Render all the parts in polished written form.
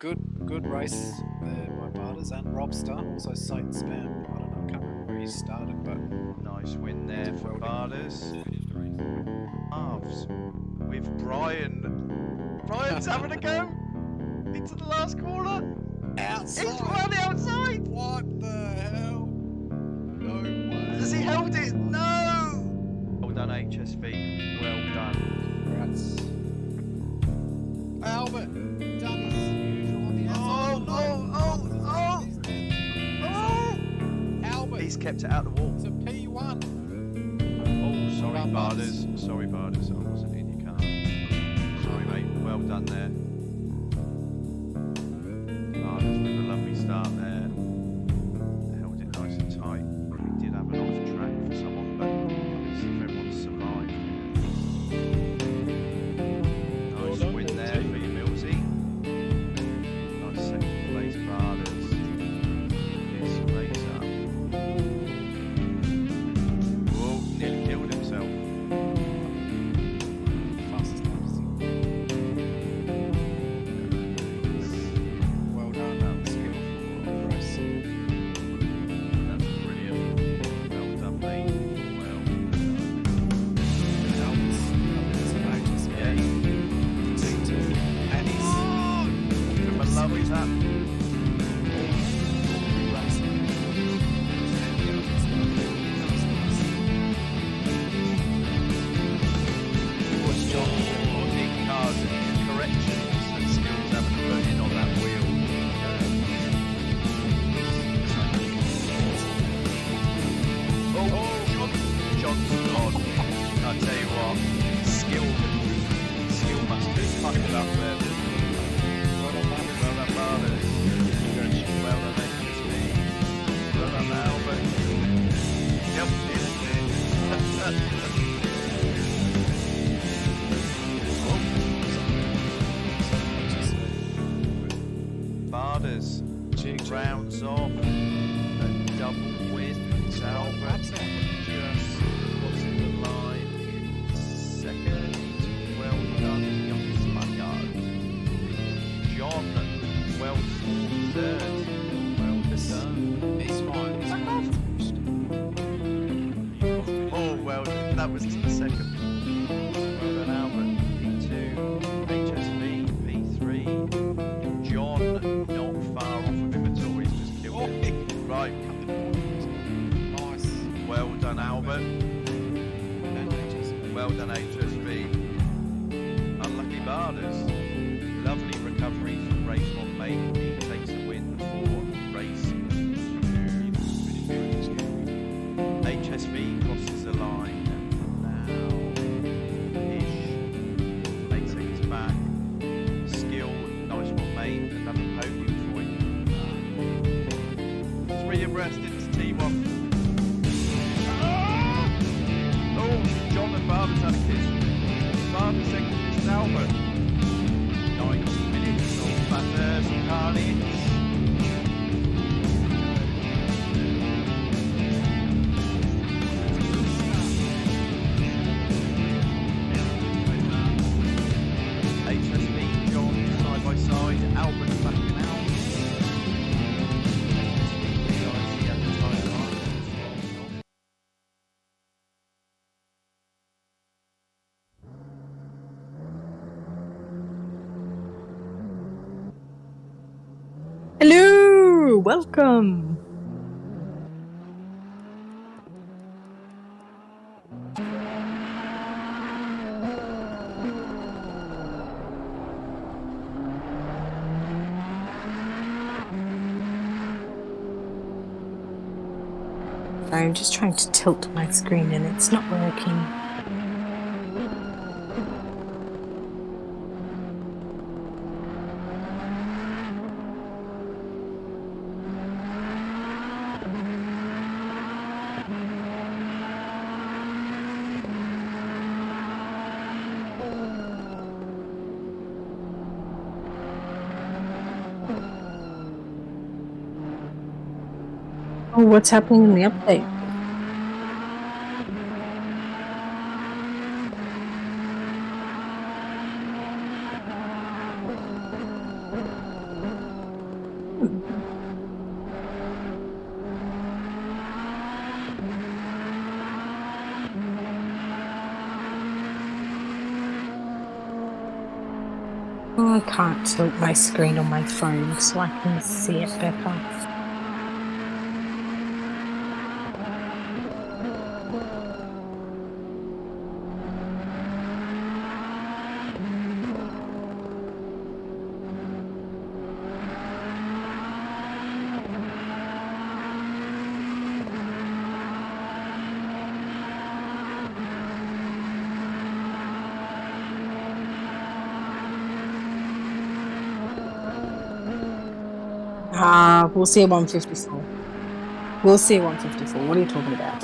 good race there by Barters and Robster. Also Satan Spam. I don't know, I can't remember where he started, but nice win there for Barters. Halves with Brian. Brian's having a go into the last corner. outside. He's run outside. What the hell? No way. Has he held it? No. Well done, HSV. Well done. Congrats. Albert, done his usual on the outside. Oh! Albert. He's kept it out the wall. It's a P1. Oh, sorry, Barters. Sorry, Barters. I wasn't in your car. Sorry, mate. Well done there. Barters with a lovely start there. Held it nice and tight. We did have an off track for someone, but let's see if everyone survived. Nice win there for you, Millsy. Nice second place, Barters. This race up. Whoa, nearly killed himself. Fastest lap. Well done, that was skillful race. That's brilliant. Well done, mate. Well Albert's practice. yeah. T2. And he's Give him a lovely tap. What's John Nick cars and corrections and skills having to put in on that wheel? John's gone. I tell you what, skill must be fucked up there. Well done, Barters. Well done, HSB. Well done, Albert. Yep, Barters rounds off a double win. Albert just crossing the line in second. Well done, young Sluggo. John, well third. Well done. He's fine. He's fine. Oh, well, that was to the second. Well done, Albert. P2, HSV, P3. John, not far off of him at all. He's just killed it. Right. Nice. Well done, Albert. And HSV. Well done, HSV. Unlucky Barters. Lovely recovery from race 1, mate. He takes the win for race 2. HSV crosses the line now. Ish. 8 seconds back. Skill, nice one, mate. Another podium for you. 3 abreast into T1. Oh, John and Barters had a kiss. Barters second is Albert. 90 minutes of Bathurst carnage. HSV, John side by side, Albert backing out. HSV at the time line. Hello, welcome. Sorry, I'm just trying to tilt my screen and it's not working. Oh, what's happening in the update? I can't tilt my screen on my phone so I can see it better. We'll see a 154. We'll see a 154. What are you talking about?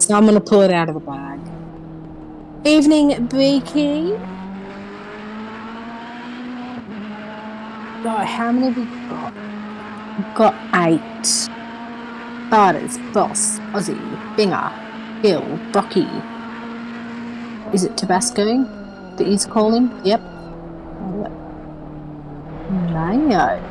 So I'm going to pull it out of the bag. Evening, Beaky. Oh, how many have we got? We've got 8. Starters, Boss, Aussie, Binger, Bill, Brocky. Is it Tabasco that he's calling? Yep. Mayo.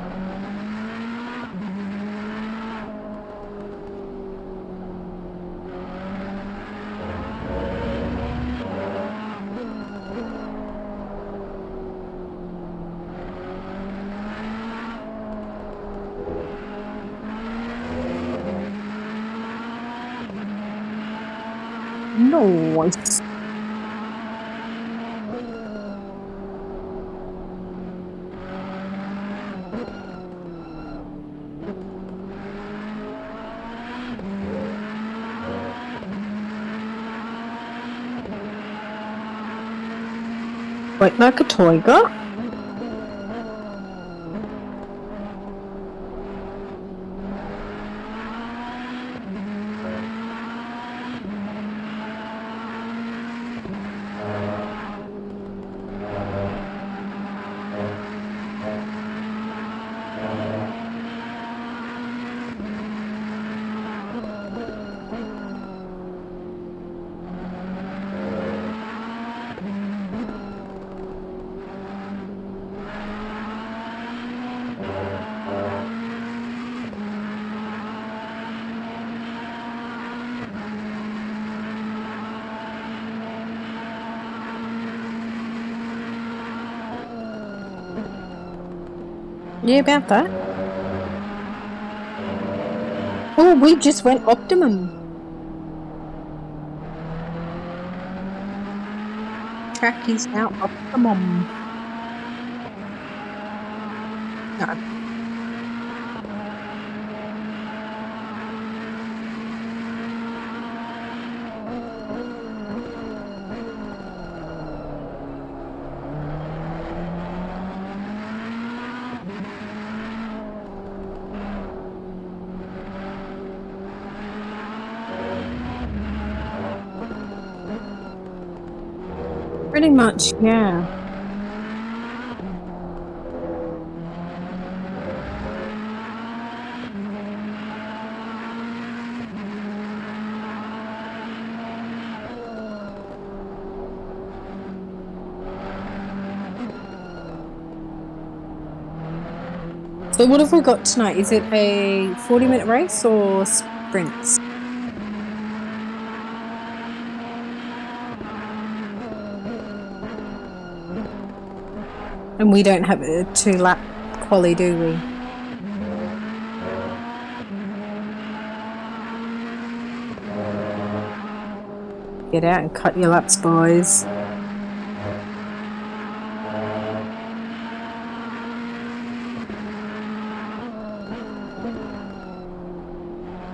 Nice. Like a tiger. Yeah, about that. Oh, we just went optimum. Track is now optimum. No. Pretty much, yeah. So what have we got tonight? Is it a 40-minute race or sprints? And we don't have a 2-lap quali, do we? Get out and cut your laps, boys.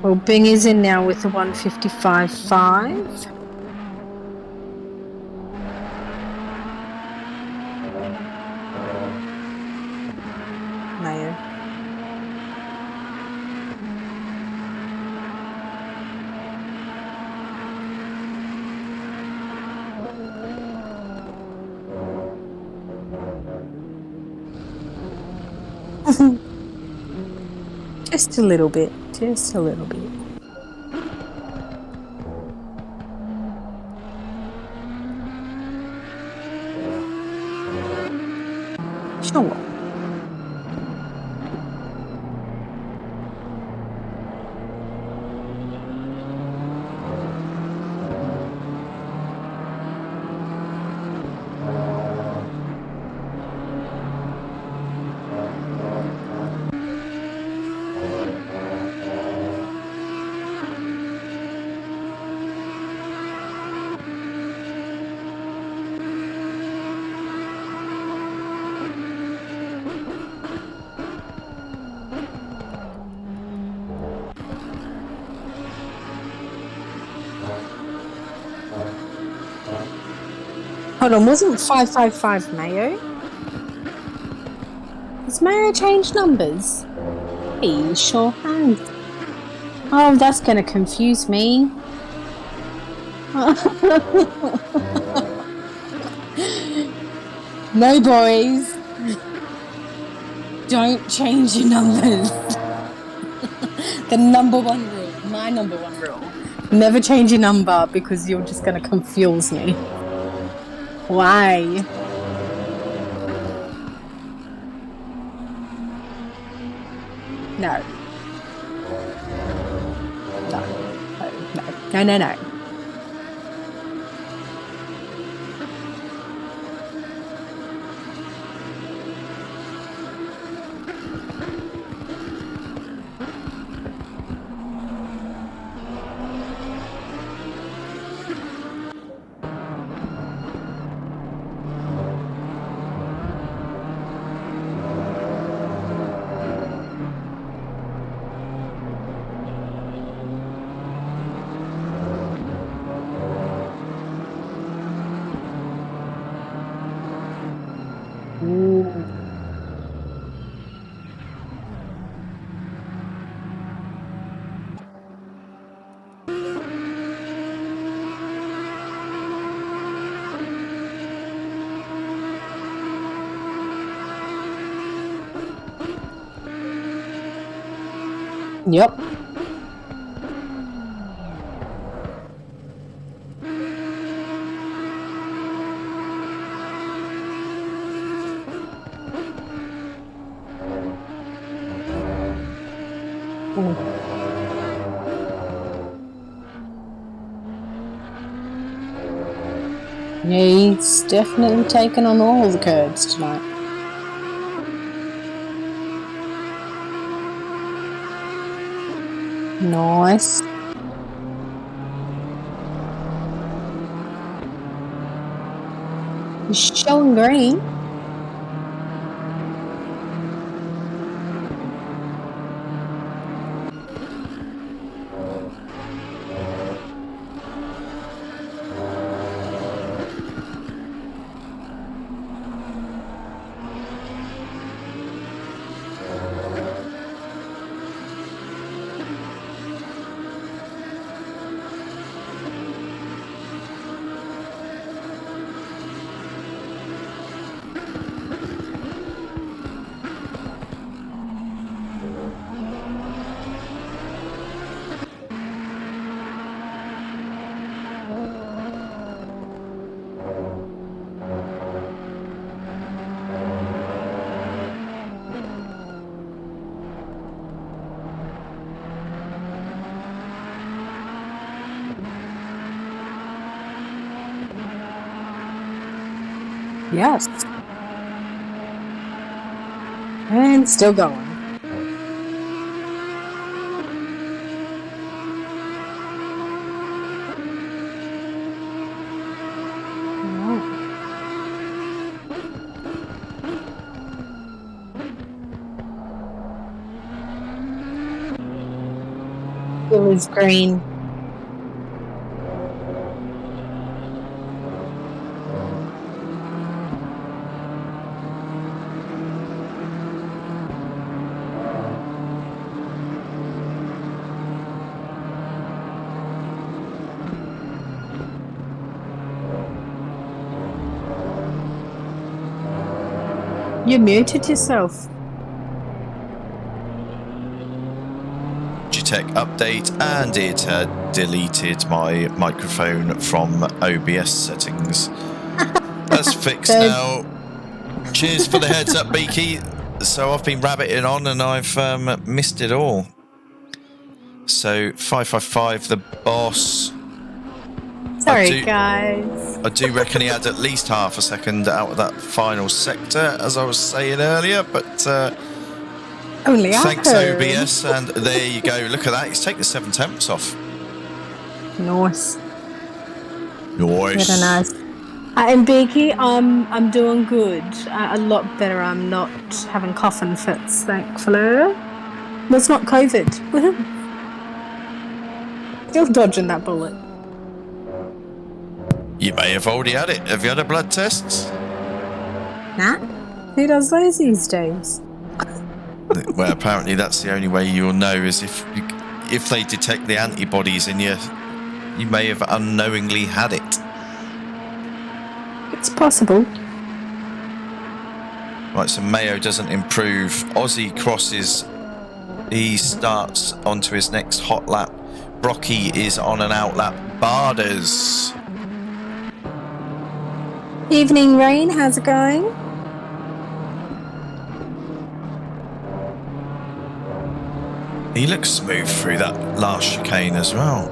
Well, Bing is in now with the 155.5. Mayo. Just a little bit. Just a little bit. Sure. Hold on, wasn't 555 Mayo? Has Mayo changed numbers? He sure has. Oh, that's going to confuse me. No, boys. Don't change your numbers. The number one rule, my number one rule. Never change your number because you're just going to confuse me. Why? No. No. Yep. Yeah, he's definitely taken on all the curbs tonight. Nice. He's showing green. Yes. And still going. It was green. You muted yourself. Tech update, and it deleted my microphone from OBS settings. That's fixed now. Cheers for the heads up, Beaky. So I've been rabbiting on and I've missed it all. So 555, the boss. Sorry, guys. I do reckon he had at least half a second out of that final sector, as I was saying earlier, but only thanks OBS, and there you go. Look at that. He's taken the 7/10 off. Nice. Nice. Very nice. And Beaky, I'm doing good. A lot better. I'm not having coughing fits, thankfully. Well, it's not COVID. Still dodging that bullet. You may have already had it. Have you had a blood test? Nah. Who does those these days? Well, apparently that's the only way you'll know is if they detect the antibodies in you, you may have unknowingly had it. It's possible. Right, so Mayo doesn't improve. Aussie crosses. He starts onto his next hot lap. Brocky is on an out lap. Barders. Evening Rain, how's it going? He looks smooth through that last chicane as well.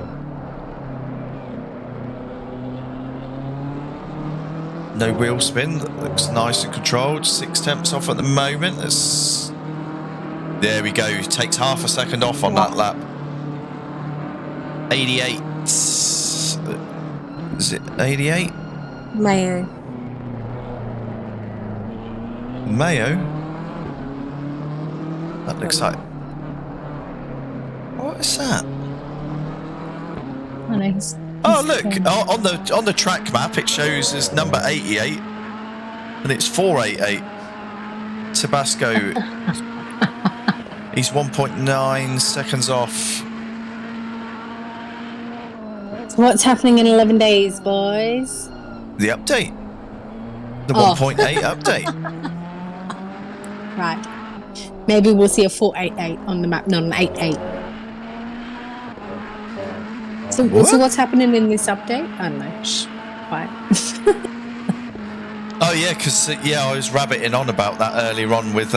No wheel spin. Looks nice and controlled. 6/10 off at the moment. There we go. Takes half a second off on that lap. 88. Is it 88? Mayo. Mayo? That looks like... What is that? I know he's Oh look! On the track map it shows as number 88, and it's 488. Tabasco. He's 1.9 seconds off. So what's happening in 11 days, boys? The update. The 1.8 update. Right. Maybe we'll see a 488 on the map, not an 88. So what's happening in this update? I don't know. Shh. Quiet. Oh yeah, because I was rabbiting on about that earlier on with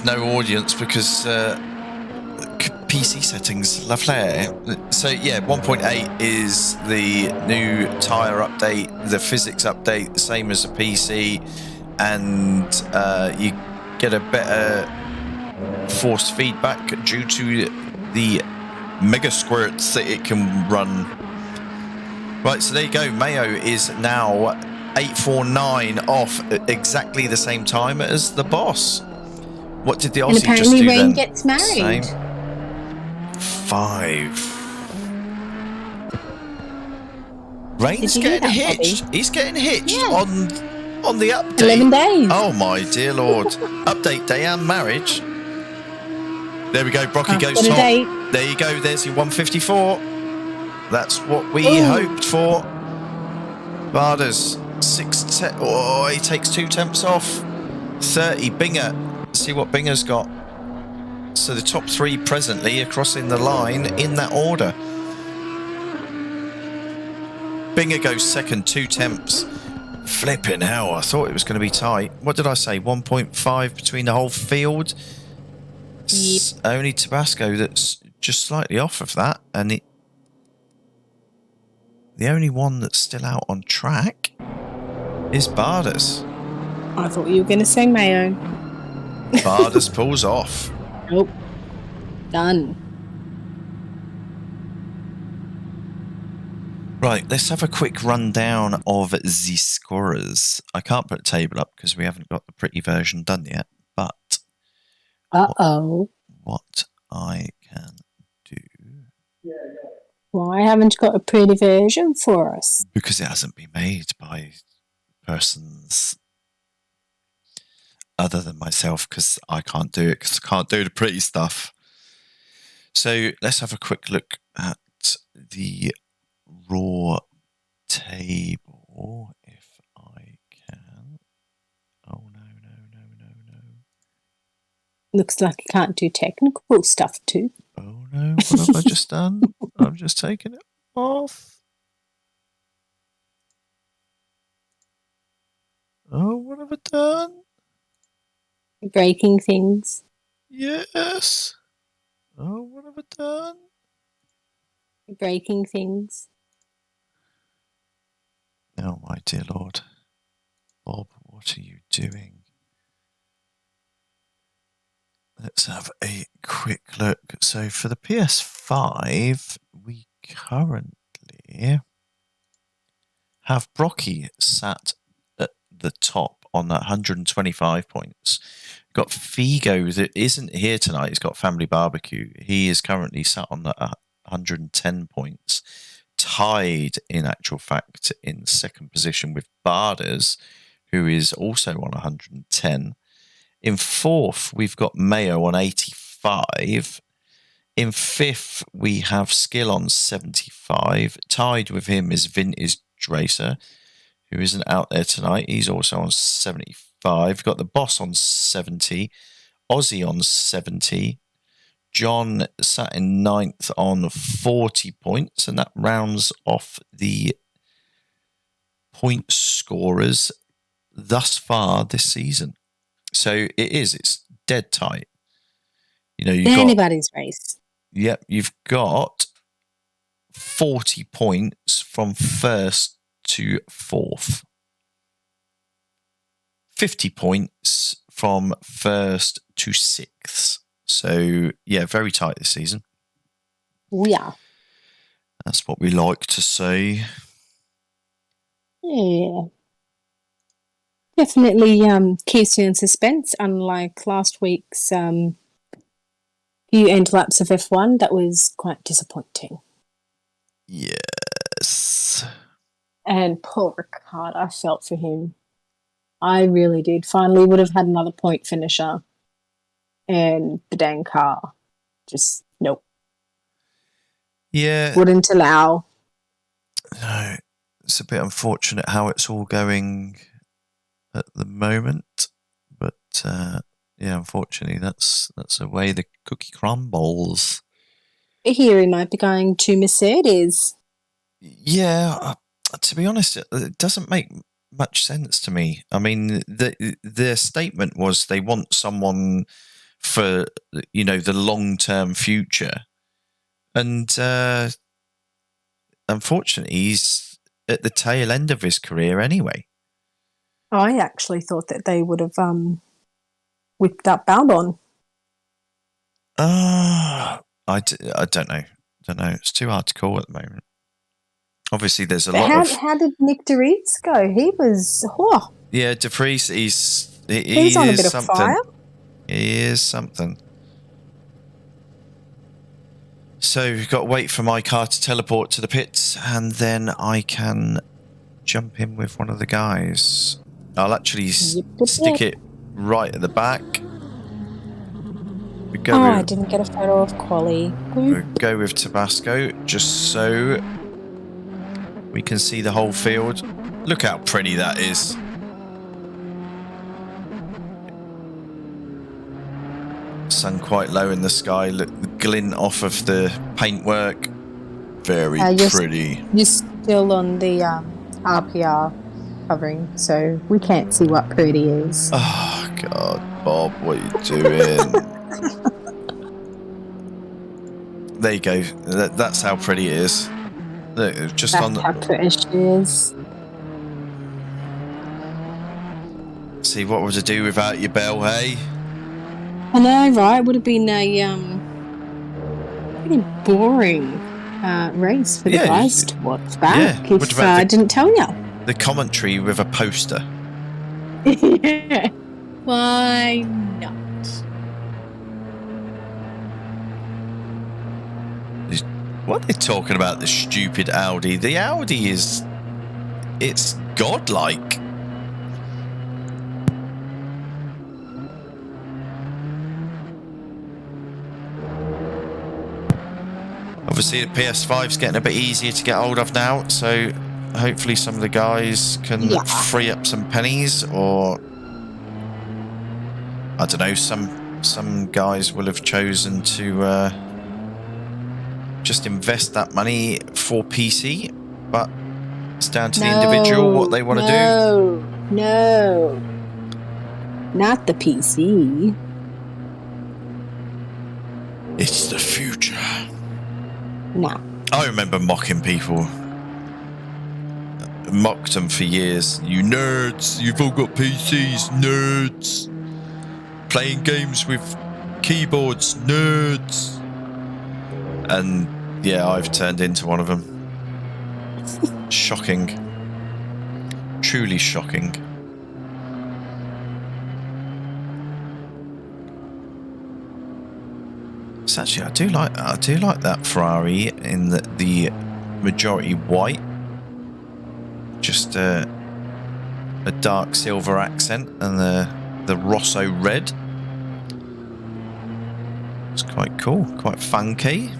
no audience because PC settings, lovely. So yeah, 1.8 is the new tyre update, the physics update, the same as the PC, and you get a better force feedback due to the mega squirts that it can run. Right, so there you go. Mayo is now 849 off at exactly the same time as the boss. What did the Aussie just do then? And apparently Rain gets married. Same. 5. Rain's getting hitched. Bobby? He's getting hitched on the update. 11 days. Oh my dear lord. Update day and marriage. There we go. Brocky goes top. There you go. There's your 154. That's what we hoped for. Barders 610. Oh, he takes 2 temps off. 30. Binger. Let's see what Binger's got. So the top 3 presently are crossing the line in that order. Binger goes second, 2 temps. Flipping hell, I thought it was going to be tight. What did I say? 1.5 between the whole field. Yep. Only Tabasco that's just slightly off of that, and the only one that's still out on track is Barders. I thought you were going to say Mayo. Barders pulls off. Nope. Done. Right, let's have a quick rundown of the scorers. I can't put a table up because we haven't got the pretty version done yet, but what I can do... Why haven't you got a pretty version for us? Because it hasn't been made by persons other than myself, because I can't do it, because I can't do the pretty stuff. So let's have a quick look at the raw table, if I can. Oh, no. Looks like you can't do technical stuff too. Oh, no. What have I just done? I've just taken it off. Oh, what have I done? Breaking things. Yes. Oh, what have I done? Breaking things. Oh, my dear Lord. Bob, what are you doing? Let's have a quick look. So for the PS5, we currently have Brocky sat at the top on that 125 points. Got Figo that isn't here tonight. He's got family barbecue. He is currently sat on the 110 points. tied, in actual fact, in second position with Barders, who is also on 110. In fourth, we've got Mayo on 85. In fifth, we have Skill on 75. Tied with him is Vintage Racer, who isn't out there tonight. He's also on 75. We've got the Boss on 70. Aussie on 70. John sat in ninth on 40 points, and that rounds off the point scorers thus far this season. So it's dead tight. You know, you've anybody's race. Yep, you've got 40 points from first to fourth. 50 points from first to sixth. So, yeah, very tight this season. Yeah. That's what we like to see. Yeah. Definitely keeps you in suspense, unlike last week's few end laps of F1. That was quite disappointing. Yes. And poor Ricard, I felt for him. I really did. Finally would have had another point finisher. And the dang car just, nope. Yeah. Wouldn't allow. No, it's a bit unfortunate how it's all going at the moment. But, yeah, unfortunately, that's the way the cookie crumbles. Here he might be going to Mercedes. Yeah, to be honest, it doesn't make much sense to me. I mean, their statement was they want someone for, you know, the long-term future. And unfortunately, he's at the tail end of his career anyway. I actually thought that they would have whipped up Albon. I don't know. It's too hard to call at the moment. Obviously, there's a lot of... How did Nick de Vries go? He was... Oh. Yeah, de Vries, he's on a bit something. of fire. He is something. So we've got to wait for my car to teleport to the pits, and then I can jump in with one of the guys. I'll actually stick it right at the back. I didn't get a photo of Quali. We'll go with Tabasco, just so we can see the whole field. Look how pretty that is. Sun quite low in the sky. Look, the glint off of the paintwork. Very pretty. You're still on the RPR covering, so we can't see what pretty is. Oh, God, Bob, what are you doing? There you go. That's how pretty it is. Look, just That's on the... how pretty she is. See, what would I do without your bell, hey? I know, right? Would have been a pretty boring race for the guys to watch back if I didn't tell you. The commentary with a poster. Yeah. Why not? What are they talking about, the stupid Audi? The Audi is... It's godlike. Obviously, the PS5's getting a bit easier to get hold of now, so hopefully some of the guys can free up some pennies, or... I don't know, some guys will have chosen to just invest that money for PC, but it's down to the individual what they want to do. No, not the PC. It's the future. No. I remember mocking people. Mocked them for years. You nerds, you've all got PCs, nerds. Playing games with keyboards, nerds. And yeah, I've turned into one of them. Shocking. Truly shocking. So actually, I do like that Ferrari in the majority white. Just a dark silver accent and the Rosso red. It's quite cool, quite funky.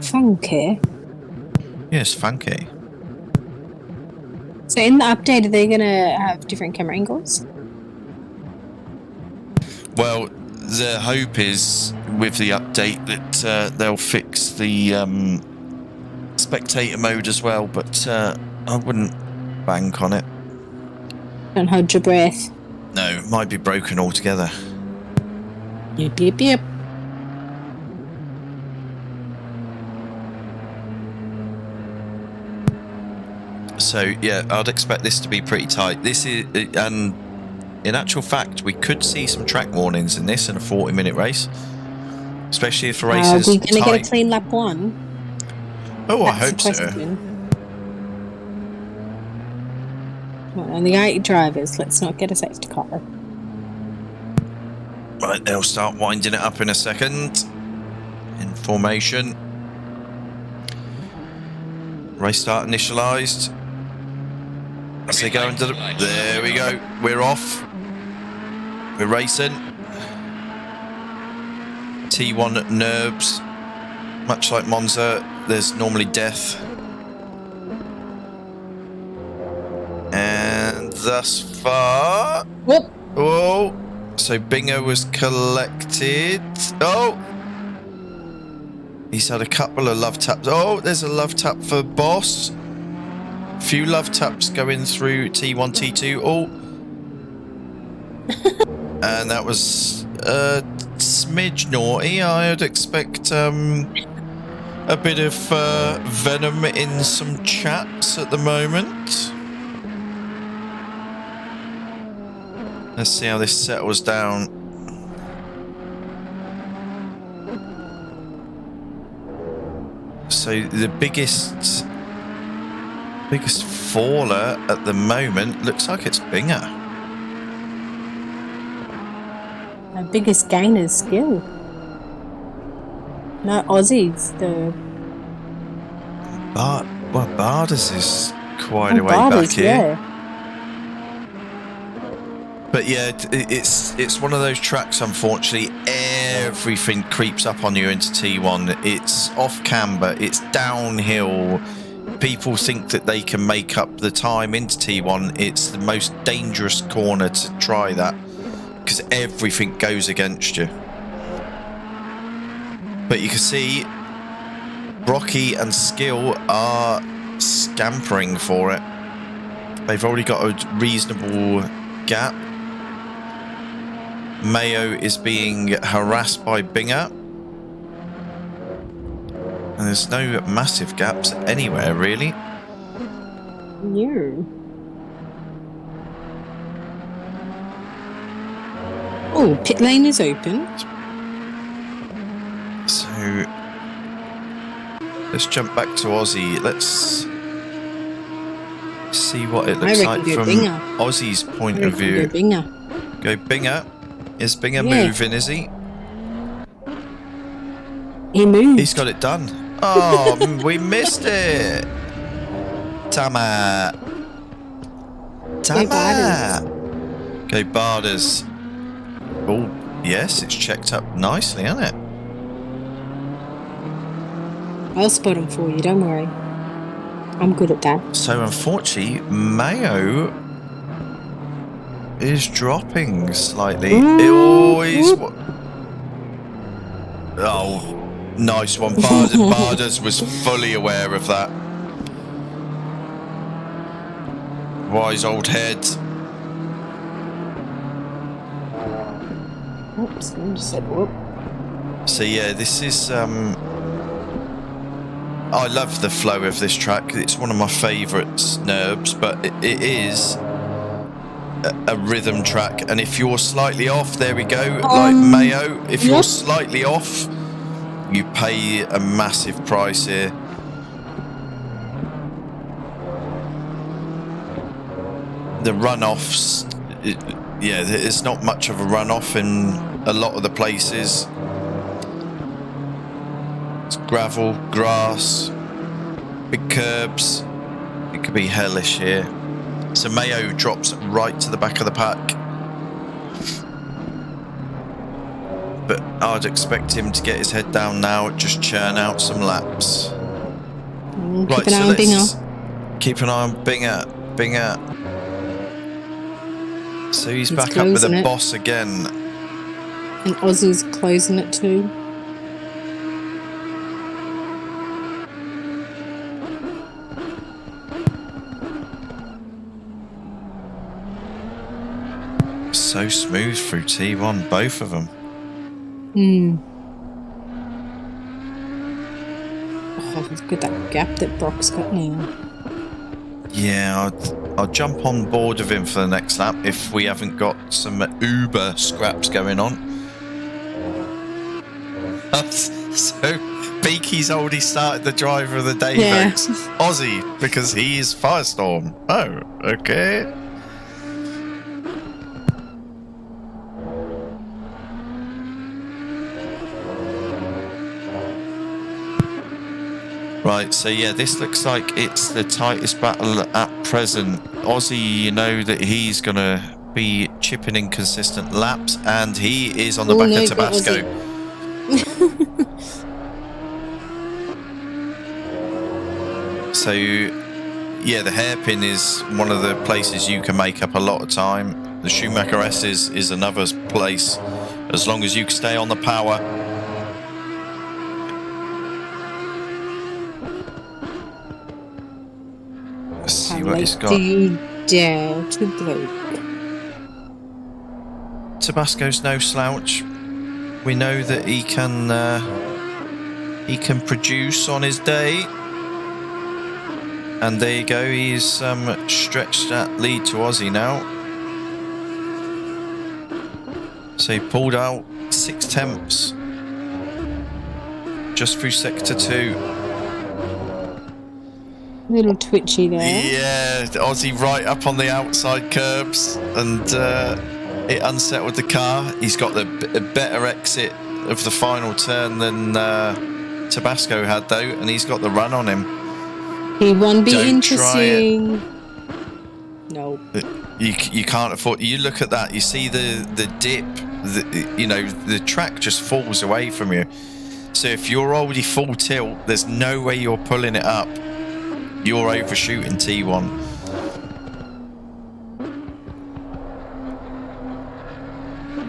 Funky. Yes, funky. So in the update, are they going to have different camera angles? Well, the hope is with the update that they'll fix the spectator mode as well, but I wouldn't bank on it. Don't hold your breath. No, it might be broken altogether. Yep, yep, yep. So yeah, I'd expect this to be pretty tight. This is, and in actual fact, we could see some track warnings in this in a 40-minute race, especially if the race is Are we going to tight. get a clean lap 1? Oh, I That's hope the so. question. Come on, the 8 drivers, let's not get a safety car. Right, they'll start winding it up in a second. In formation. Race start initialised. As they go into the... There we go. We're off. We're racing. T1 Nurbs. Much like Monza, there's normally death. And thus far... Whoop! Oh! So Bingo was collected. Oh! He's had a couple of love taps. Oh, there's a love tap for Boss. A few love taps going through T1, T2. Oh. And that was a smidge naughty. I'd expect a bit of venom in some chats at the moment. Let's see how this settles down. So the biggest faller at the moment looks like it's Binger. Our biggest gain is skill. No Aussies, the... Barders is quite a way back here. Yeah. But yeah, it's one of those tracks, unfortunately, everything creeps up on you into T1. It's off camber, it's downhill. People think that they can make up the time into T1. It's the most dangerous corner to try that because everything goes against you. But you can see Brocky and Skill are scampering for it. They've already got a reasonable gap. Mayo is being harassed by Binger. And there's no massive gaps anywhere, really. No. Oh, pit lane is open. So let's jump back to Aussie. Let's see what it looks like from Binger. Aussie's point of view. Go Binger. Go Binger. Is Binger Yeah. moving, is he? He moved. He's got it done. Oh, we missed it. Tama. Go Barders. Oh, yes, it's checked up nicely, hasn't it? I'll spot him for you, don't worry. I'm good at that. So unfortunately, Mayo is dropping slightly. Oh, nice one. Barders was fully aware of that. Wise old head. Oops, I just said whoop. So yeah, this is I love the flow of this track. It's one of my favourites, Nurbs, but it is a rhythm track. And if you're slightly off, there we go, like Mayo. If you're slightly off, you pay a massive price here. The runoffs, yeah, there's not much of a runoff in a lot of the places. It's gravel, grass, big curbs. It could be hellish here. So Mayo drops right to the back of the pack. But I'd expect him to get his head down now, just churn out some laps. Keep an eye on Binger. Keep an eye on Binger. So he's back up with the boss again. And Aussie's closing it too. So smooth through T1, both of them. Oh, look at that gap that Brock's got now. Yeah, I'll jump on board with him for the next lap if we haven't got some Uber scraps going on. So, Beaky's already started the driver of the day, folks. Aussie, because he is Firestorm. Oh, okay. Right, so yeah, this looks like it's the tightest battle at present. Aussie, you know that he's going to be chipping in consistent laps, and he is on the back of Tabasco. So, yeah, the hairpin is one of the places you can make up a lot of time. The Schumacher S is another place, as long as you can stay on the power. Let's see what he's got. Do you dare to break? Tabasco's no slouch. We know that he can produce on his day. And there you go, he's stretched that lead to Aussie now. So he pulled out 6 tenths just through sector 2. Little twitchy there. Yeah, Aussie right up on the outside curbs, and it unsettled the car. He's got a better exit of the final turn than Tabasco had though, and he's got the run on him. He won't be interesting. No. You can't afford. You look at that. You see the dip. You know, the track just falls away from you. So if you're already full tilt, there's no way you're pulling it up. You're overshooting T1.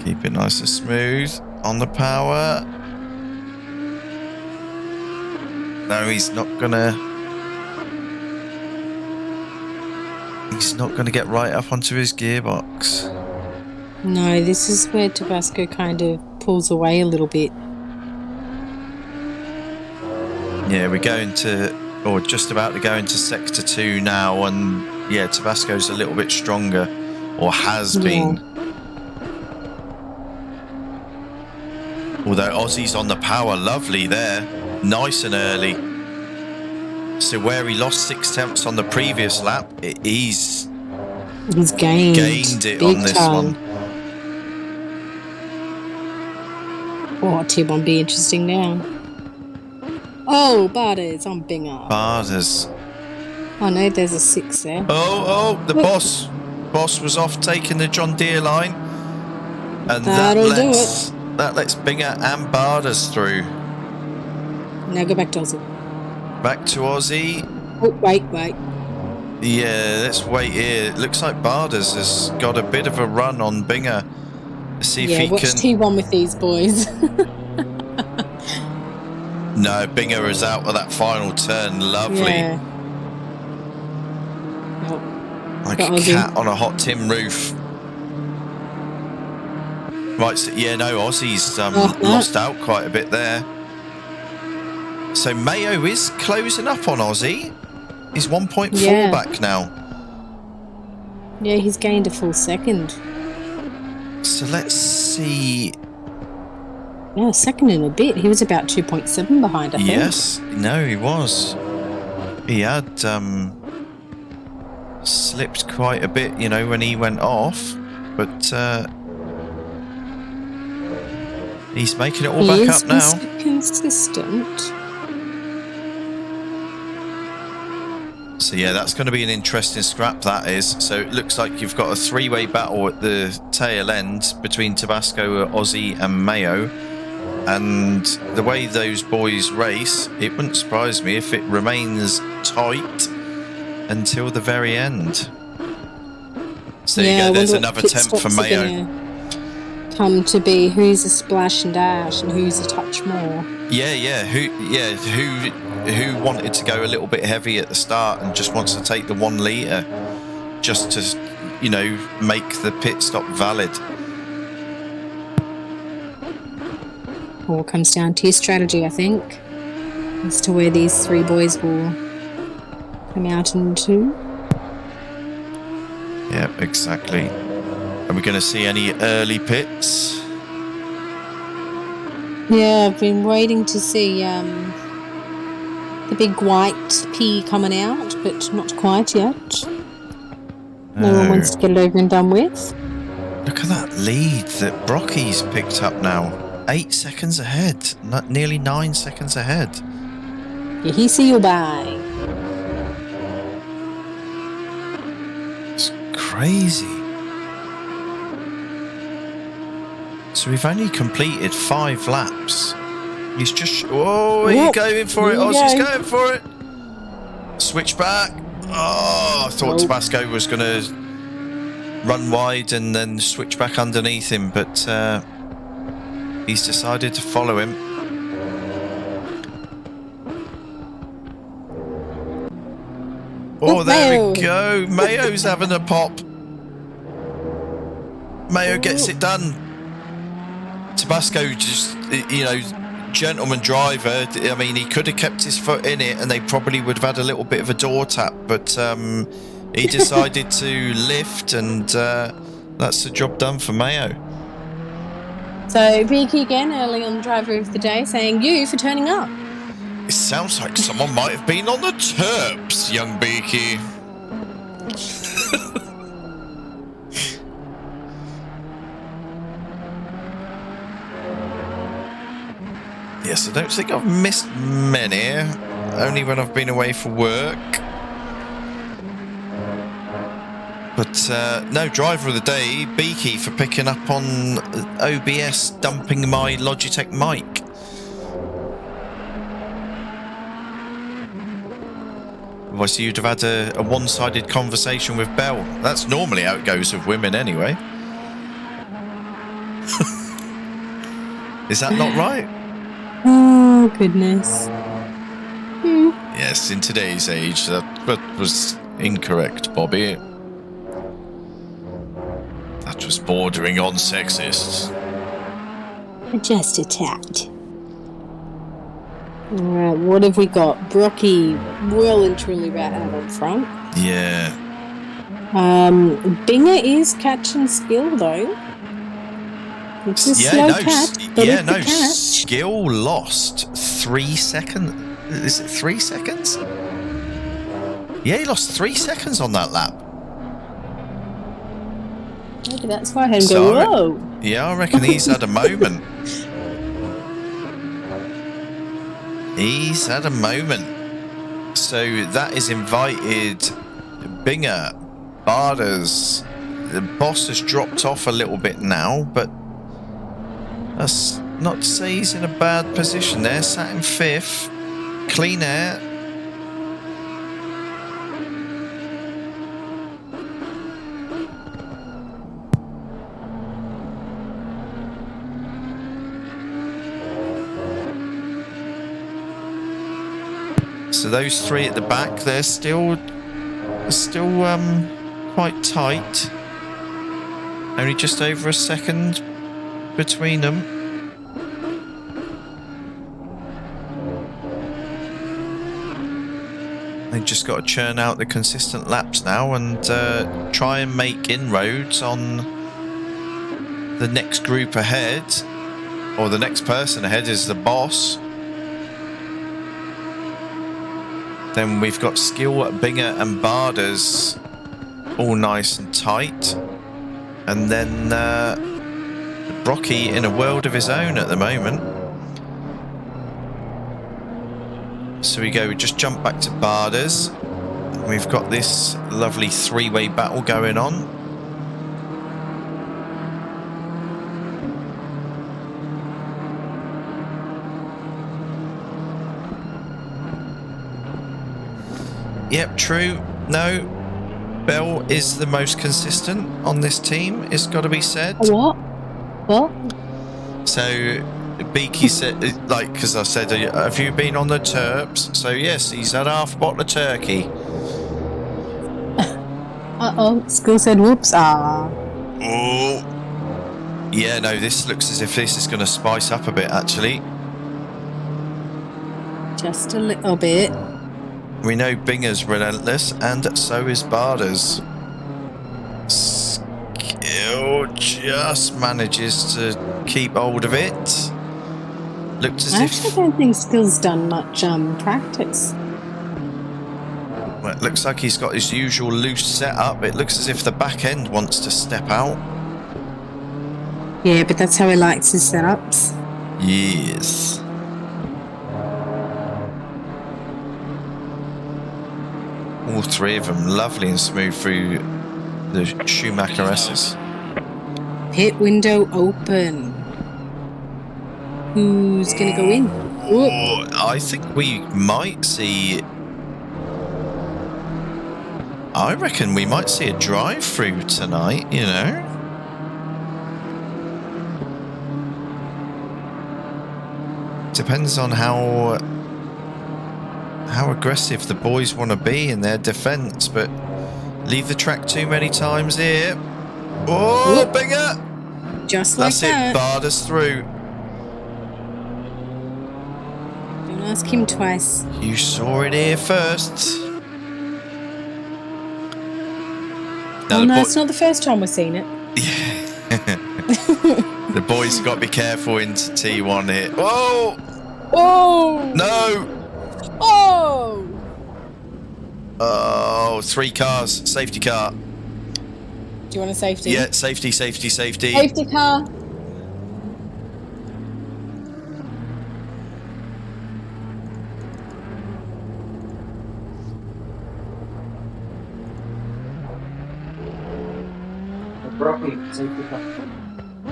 Keep it nice and smooth on the power. No, he's not gonna get right up onto his gearbox. No, this is where Tabasco kind of pulls away a little bit. Yeah, we're going to, or just about to go into sector 2 now, and yeah, Tabasco's a little bit stronger, or has been. Although Aussie's on the power, lovely there, nice and early. So where he lost 6 tenths on the previous lap, he's gained it on this one. Oh, T1 be interesting now. Oh, Barders on Binger. Barders. Oh no, there's a 6 there. Oh, the boss was off taking the John Deere line, and that lets Binger and Barders through. Now go back to Aussie. Back to Aussie. Oh, wait. Yeah, let's wait here. It looks like Barders has got a bit of a run on Binger. Let's see if he watch can. T1 with these boys. No, Binger is out of that final turn. Lovely. Yeah. Oh, like a cat on a hot tin roof. Right, so, yeah, no, Aussie's lost out quite a bit there. So Mayo is closing up on Aussie. He's 1.4 back now. Yeah, he's gained a full second. So let's see. Yeah, second in a bit. He was about 2.7 behind, I think. Yes, no, he was. He had slipped quite a bit, you know, when he went off. But he's making it all back up now. Consistent. So yeah, that's going to be an interesting scrap, that is. So it looks like you've got a three-way battle at the tail end between Tabasco, Aussie and Mayo. And the way those boys race, it wouldn't surprise me if it remains tight until the very end. So there you go, there's another attempt for Mayo. Come to be who's a splash and dash and who's a touch more. Who wanted to go a little bit heavy at the start and just wants to take the 1 litre just to, you know, make the pit stop valid. All comes down to your strategy, I think, as to where these three boys will come out into. Yeah, exactly. Are we going to see any early pits? Yeah, I've been waiting to see the big white P coming out, but not quite yet. No one wants to get it over and done with. Look at that lead that Brocky's picked up now. 8 seconds ahead. Nearly 9 seconds ahead. Yeah, he see you by. It's crazy. So we've only completed 5 laps. He's just... Oh, he's going for it. Ozzy's going for it. Switch back. Oh, I thought Tabasco was going to run wide and then switch back underneath him, but he's decided to follow him. Oh, there we go. Mayo's having a pop. Mayo gets it done. Tabasco just, you know, gentleman driver. I mean, he could have kept his foot in it and they probably would have had a little bit of a door tap, but he decided to lift, and that's the job done for Mayo. So Beaky again, early on driver of the day, saying you for turning up. It sounds like someone might have been on the Terps, young Beaky. Yes, I don't think I've missed many, only when I've been away for work. But no, driver of the day, Beaky, for picking up on OBS dumping my Logitech mic. Otherwise you'd have had a one-sided conversation with Belle. That's normally how it goes with women anyway. Is that not right? Oh, goodness. Yes, in today's age, that was incorrect, Bobby. That was bordering on sexist. Just a tad. Alright, what have we got? Brocky well and truly right out on front. Yeah. Binger is catching skill though. It's a slow catch, but it's a catch. Skill lost 3 seconds. Is it 3 seconds? Yeah, he lost 3 seconds on that lap. Maybe that's why I had him go, whoa. Yeah, I reckon he's had a moment. He's had a moment. So that is invited Binger, Barders. The boss has dropped off a little bit now, but that's not to say he's in a bad position there. Sat in 5th. Clean air. So those 3 at the back, they're still quite tight. Only just over a second between them. They've just got to churn out the consistent laps now and try and make inroads on the next group ahead, or the next person ahead is the boss. Then we've got Skill, Binger and Barders all nice and tight. And then Brocky in a world of his own at the moment. So we just jump back to Barders. We've got this lovely three-way battle going on. Yep, true. No, Bell is the most consistent on this team, it's got to be said. What? What? So, Beaky said, like, because I said, have you been on the Terps? So, yes, he's had half a bottle of turkey. Uh-oh, Skill said whoops. Ah. Oh. Yeah, no, this looks as if this is going to spice up a bit, actually. Just a little bit. We know Binger's relentless, and so is Barda's. Skill just manages to keep hold of it. Looked as I if... actually don't think Skill's done much practice. Well, it looks like he's got his usual loose setup. It looks as if the back end wants to step out. Yeah, but that's how he likes his setups. Yes. All three of them lovely and smooth through the Schumacher S's. Pit window open. Who's going to go in? Oh, I think we might see... I reckon we might see a drive-through tonight, you know? Depends on how aggressive the boys want to be in their defence, but leave the track too many times here. Oh, Binger! Just like That's that. it, barred us through. Don't ask him twice. You saw it here first. Now Oh no, it's not the first time we've seen it. The boys got to be careful into T1 here. Whoa! Oh! No! Oh! Oh, 3 cars. Safety car. Do you want a safety? Yeah, safety, safety, safety. Safety car.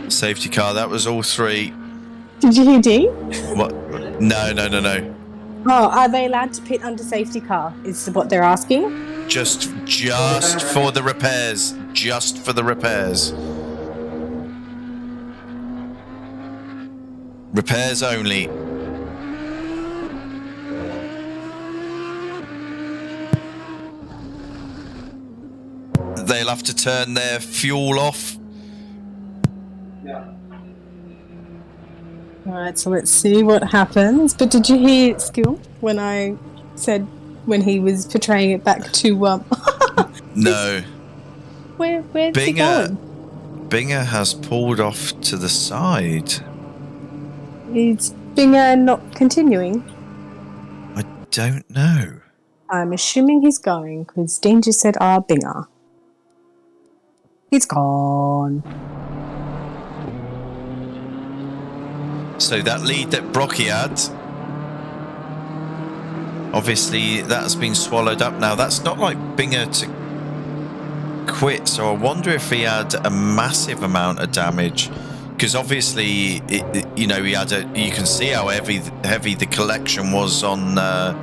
Safety car, that was all 3. Did you hear D? What? No, no, no, no. Oh, are they allowed to pit under safety car? Is what they're asking. Just for the repairs. Just for the repairs. Repairs only. They'll have to turn their fuel off. Alright, so let's see what happens. But did you hear Skill when I said when he was portraying it back to No. Where's he going? Binger has pulled off to the side. Is Binger not continuing? I don't know. I'm assuming he's going because Dean just said, Binger. He's gone. So that lead that Brocky had, obviously that's been swallowed up now. That's not like Binger to quit, so I wonder if he had a massive amount of damage, because obviously you know, he had you can see how heavy the collection was on I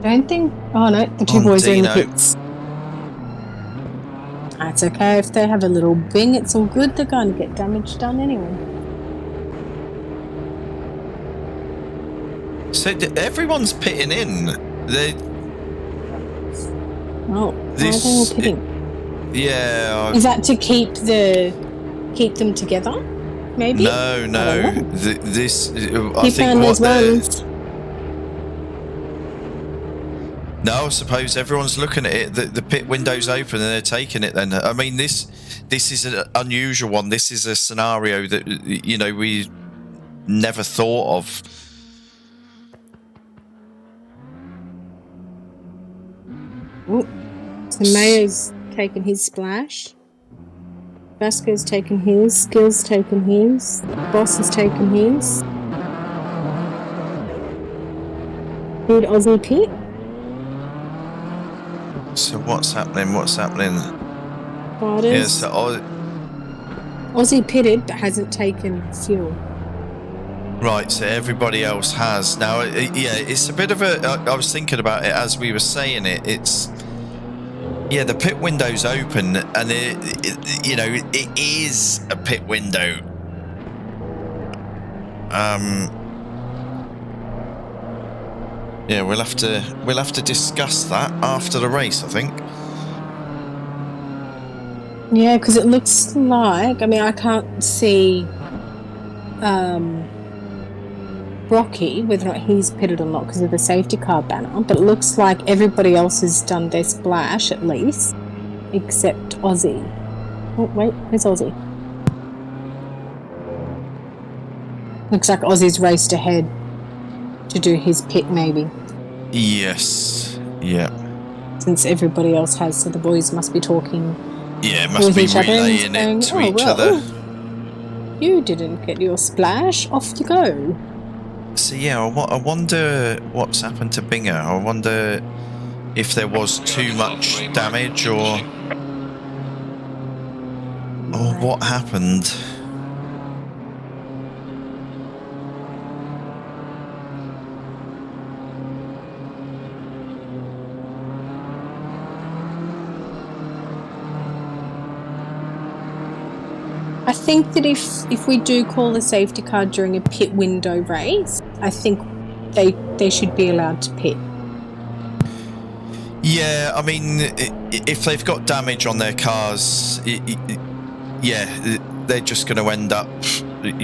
don't think... Oh no, the two boys are in the Dino. pits. That's okay, if they have a little bing, it's all good. They're going to get damage done anyway. So everyone's pitting in. Oh, why are they all pitting? Yeah. Is that to keep them together? Maybe? No. Keep down those ones. No, I suppose everyone's looking at it. The pit window's open and they're taking it then. I mean, this is an unusual one. This is a scenario that, you know, we never thought of. Oh, so Mayo's taken his splash. Vasco's taken his. Skill's taken his. Boss has taken his. Did Aussie pit? So what's happening? What's happening? Riders? Yeah, so Aussie pitted but hasn't taken fuel. right, so everybody else has. Now, yeah, it's a bit of a... I was thinking about it as we were saying it. It's... Yeah, the pit window's open, and you know, it is a pit window. Yeah, we'll have to discuss that after the race, I think. Yeah, because it looks like, I mean, I can't see Rocky, whether or not he's pitted or not because of the safety car banner, but it looks like everybody else has done their splash at least, except Aussie. Oh, wait, where's Aussie? Looks like Aussie's raced ahead to do his pit, maybe. Yes. Yeah. Since everybody else has, so the boys must be talking. Yeah, must with be each other and relaying saying, it to each other. You didn't get your splash, off you go. So yeah, I wonder what's happened to Binger. I wonder if there was too much damage or what happened. I think that if we do call a safety car during a pit window race, I think they should be allowed to pit. Yeah, I mean, if they've got damage on their cars, yeah, they're just going to end up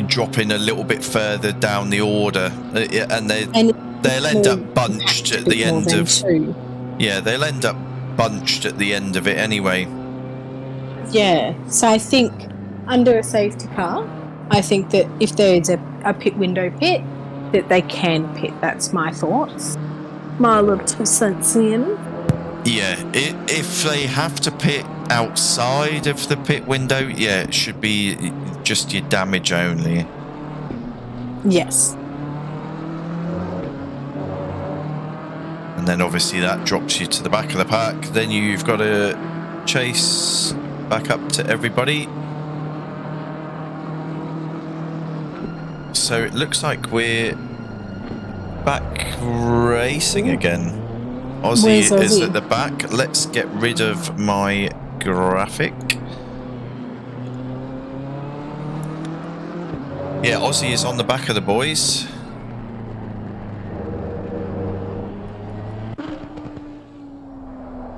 dropping a little bit further down the order, and they'll end up bunched at the end of. Yeah, they'll end up bunched at the end of it anyway. Yeah, so I think under a safety car, I think that if there's a pit window pit, that they can pit. That's my thoughts. My little 2 cents in. Yeah, if they have to pit outside of the pit window, yeah, it should be just your damage only. Yes. And then obviously that drops you to the back of the pack. Then you've got to chase back up to everybody. So it looks like we're back racing again. Aussie is at the back. Let's get rid of my graphic. Yeah, Aussie is on the back of the boys.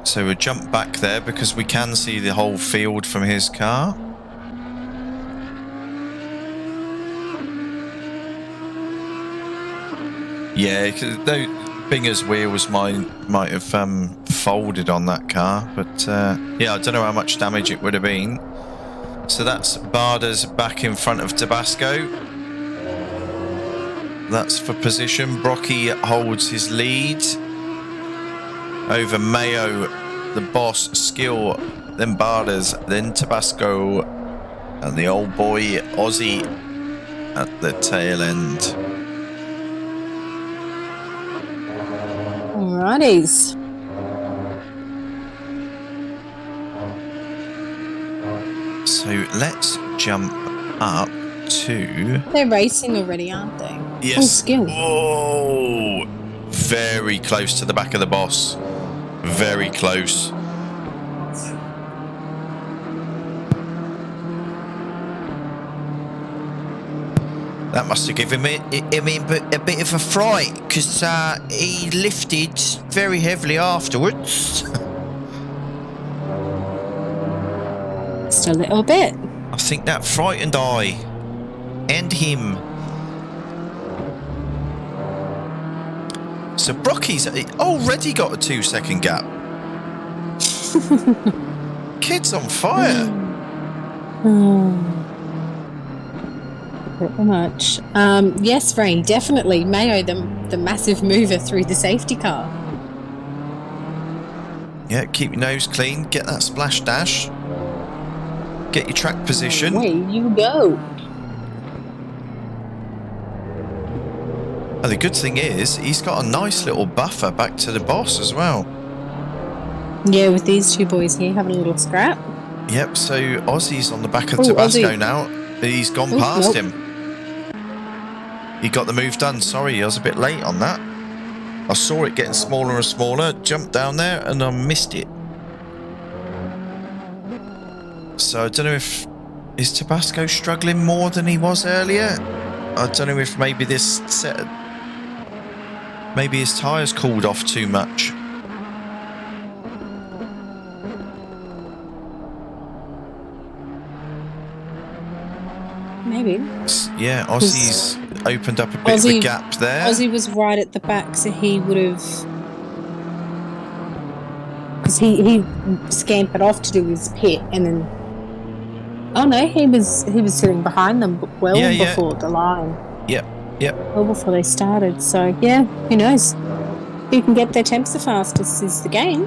So we'll jump back there because we can see the whole field from his car. Yeah, though Binger's wheels might have folded on that car, but yeah, I don't know how much damage it would have been. So that's Barda's back in front of Tabasco. That's for position. Brocky holds his lead over Mayo, the boss, Skill, then Barda's, then Tabasco, and the old boy Aussie at the tail end. Alrighties. So let's jump up to... They're racing already, aren't they? Yes. Oh, Skill. Oh, very close to the back of the boss. Very close. That must have given him a bit of a fright, because he lifted very heavily afterwards. Just a little bit. I think that frightened I. And him. So Brocky's already got a 2-second gap. Kid's on fire. Pretty much. Yes, Rain, definitely. Mayo, the massive mover through the safety car. Yeah, keep your nose clean. Get that splash dash. Get your track position. Away you go. And the good thing is, he's got a nice little buffer back to the boss as well. Yeah, with these two boys here having a little scrap. Yep, so Ozzy's on the back of Ooh, Tabasco Ozzy. now. He's gone Ooh, past nope. him. He got the move done. Sorry, I was a bit late on that. I saw it getting smaller and smaller, jumped down there, and I missed it. So I don't know if... Is Tabasco struggling more than he was earlier? I don't know if maybe this set... Maybe his tyres cooled off too much. Maybe. Yeah, Ozzy's opened up a bit of a gap there. Ozzy was right at the back, so he would have... Because he scampered off to do his pit, and then... Oh no, he was sitting behind them well before the line. Yep. Well before they started, so yeah, who knows? Who can get their temps the fastest is the game.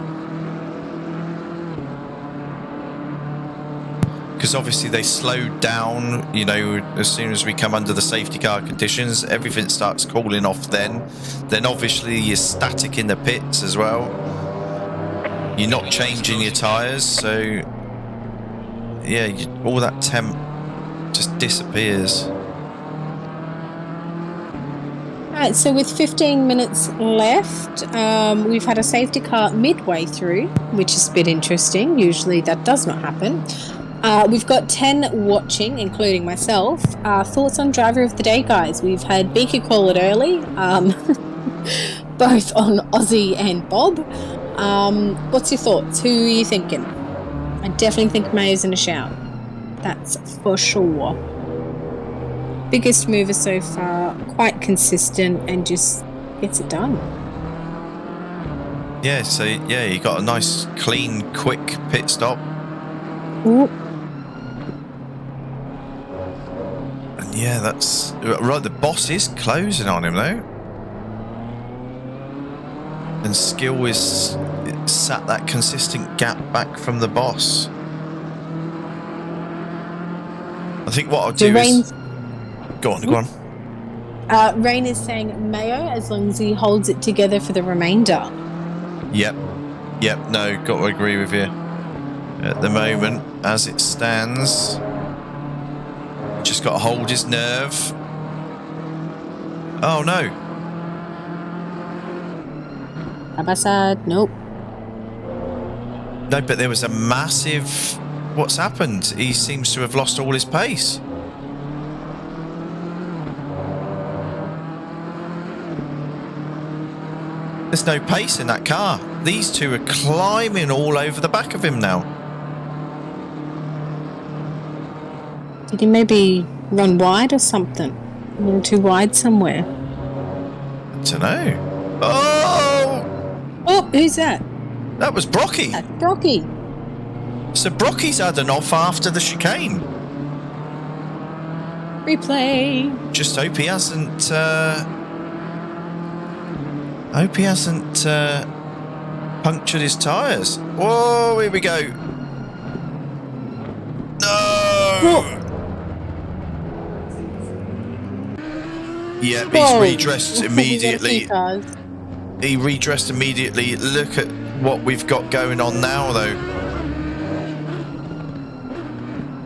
Because obviously they slowed down, you know, as soon as we come under the safety car conditions, everything starts cooling off then. Then obviously you're static in the pits as well. You're not changing your tyres, so yeah, all that temp just disappears. Right, so with 15 minutes left, we've had a safety car midway through, which is a bit interesting. Usually that does not happen. We've got 10 watching, including myself. Thoughts on driver of the day, guys? We've had Beaker call it early, both on Ozzy and Bob. What's your thoughts? Who are you thinking? I definitely think Mayo's in a shout. That's for sure. Biggest mover so far, quite consistent and just gets it done. Yeah, so yeah, you got a nice, clean, quick pit stop. Ooh. And yeah, that's right. The boss is closing on him though, and Skill is sat that consistent gap back from the boss. I think what I'll do is go on. Rain is saying Mayo as long as he holds it together for the remainder. Yep. No, got to agree with you. At the moment, as it stands, just got to hold his nerve. Oh no! Abasad, nope. No, but there was a massive... What's happened? He seems to have lost all his pace. There's no pace in that car. These two are climbing all over the back of him now. Did he maybe run wide or something? A little too wide somewhere. I don't know. Oh! Oh, who's that? That was Brocky. That's Brocky. So Brocky's had an off after the chicane. Replay. Just hope he hasn't... punctured his tyres. Whoa, here we go. No! Whoa. Yeah, he's Whoa. redressed immediately. He does. He redressed immediately. Look at what we've got going on now, though.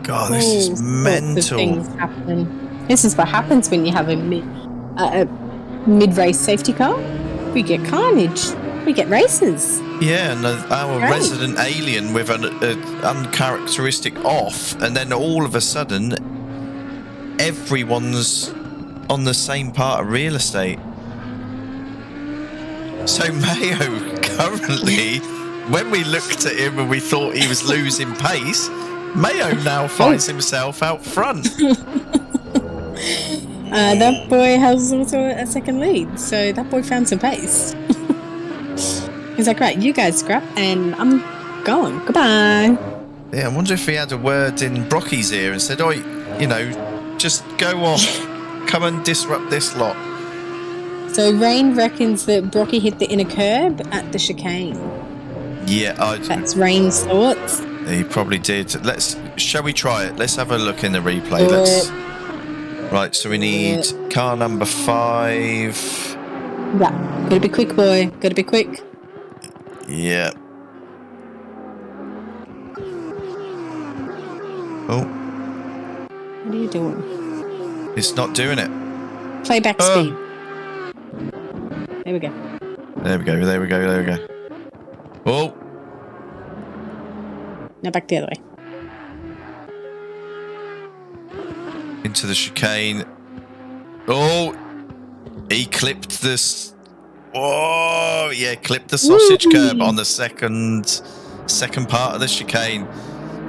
God, this is All sorts of mental. things happen. This is what happens when you have a mid-race safety car. We get carnage. We get races. Yeah, and our Great. resident alien with an uncharacteristic off, and then all of a sudden, everyone's on the same part of real estate. So Mayo currently, when we looked at him and we thought he was losing pace, Mayo now finds himself out front. That boy has also a second lead, so that boy found some pace. He's like, right, you guys scrap, and I'm going. Goodbye. Yeah, I wonder if he had a word in Brocky's ear and said, "Oh, you know, just go off, come and disrupt this lot." So Rain reckons that Brocky hit the inner curb at the chicane. Yeah, That's Rain's thoughts. he probably did. Shall we try it? Let's have a look in the replay. Do Let's. it. Right, so we need car number 5. Yeah, gotta be quick, boy. Gotta be quick. Yeah. Oh, What are you doing? it's not doing it. Playback speed. There we go. There we go, there we go, there we go. Oh, Now back the other way. into the chicane. Oh, he clipped this. Oh, yeah, clipped the sausage curb on the second part of the chicane.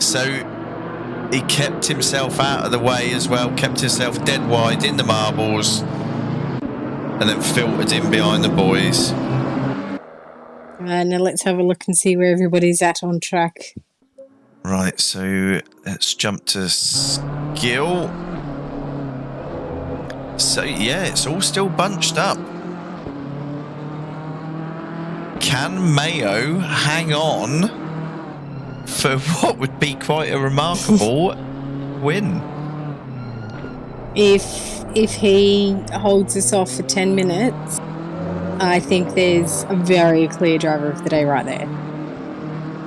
So he kept himself out of the way as well, kept himself dead wide in the marbles, and then filtered in behind the boys. Now let's have a look and see where everybody's at on track. Right, so let's jump to skill. So yeah, it's all still bunched up. Can Mayo hang on for what would be quite a remarkable win? If he holds us off for 10 minutes, I think there's a very clear driver of the day right there.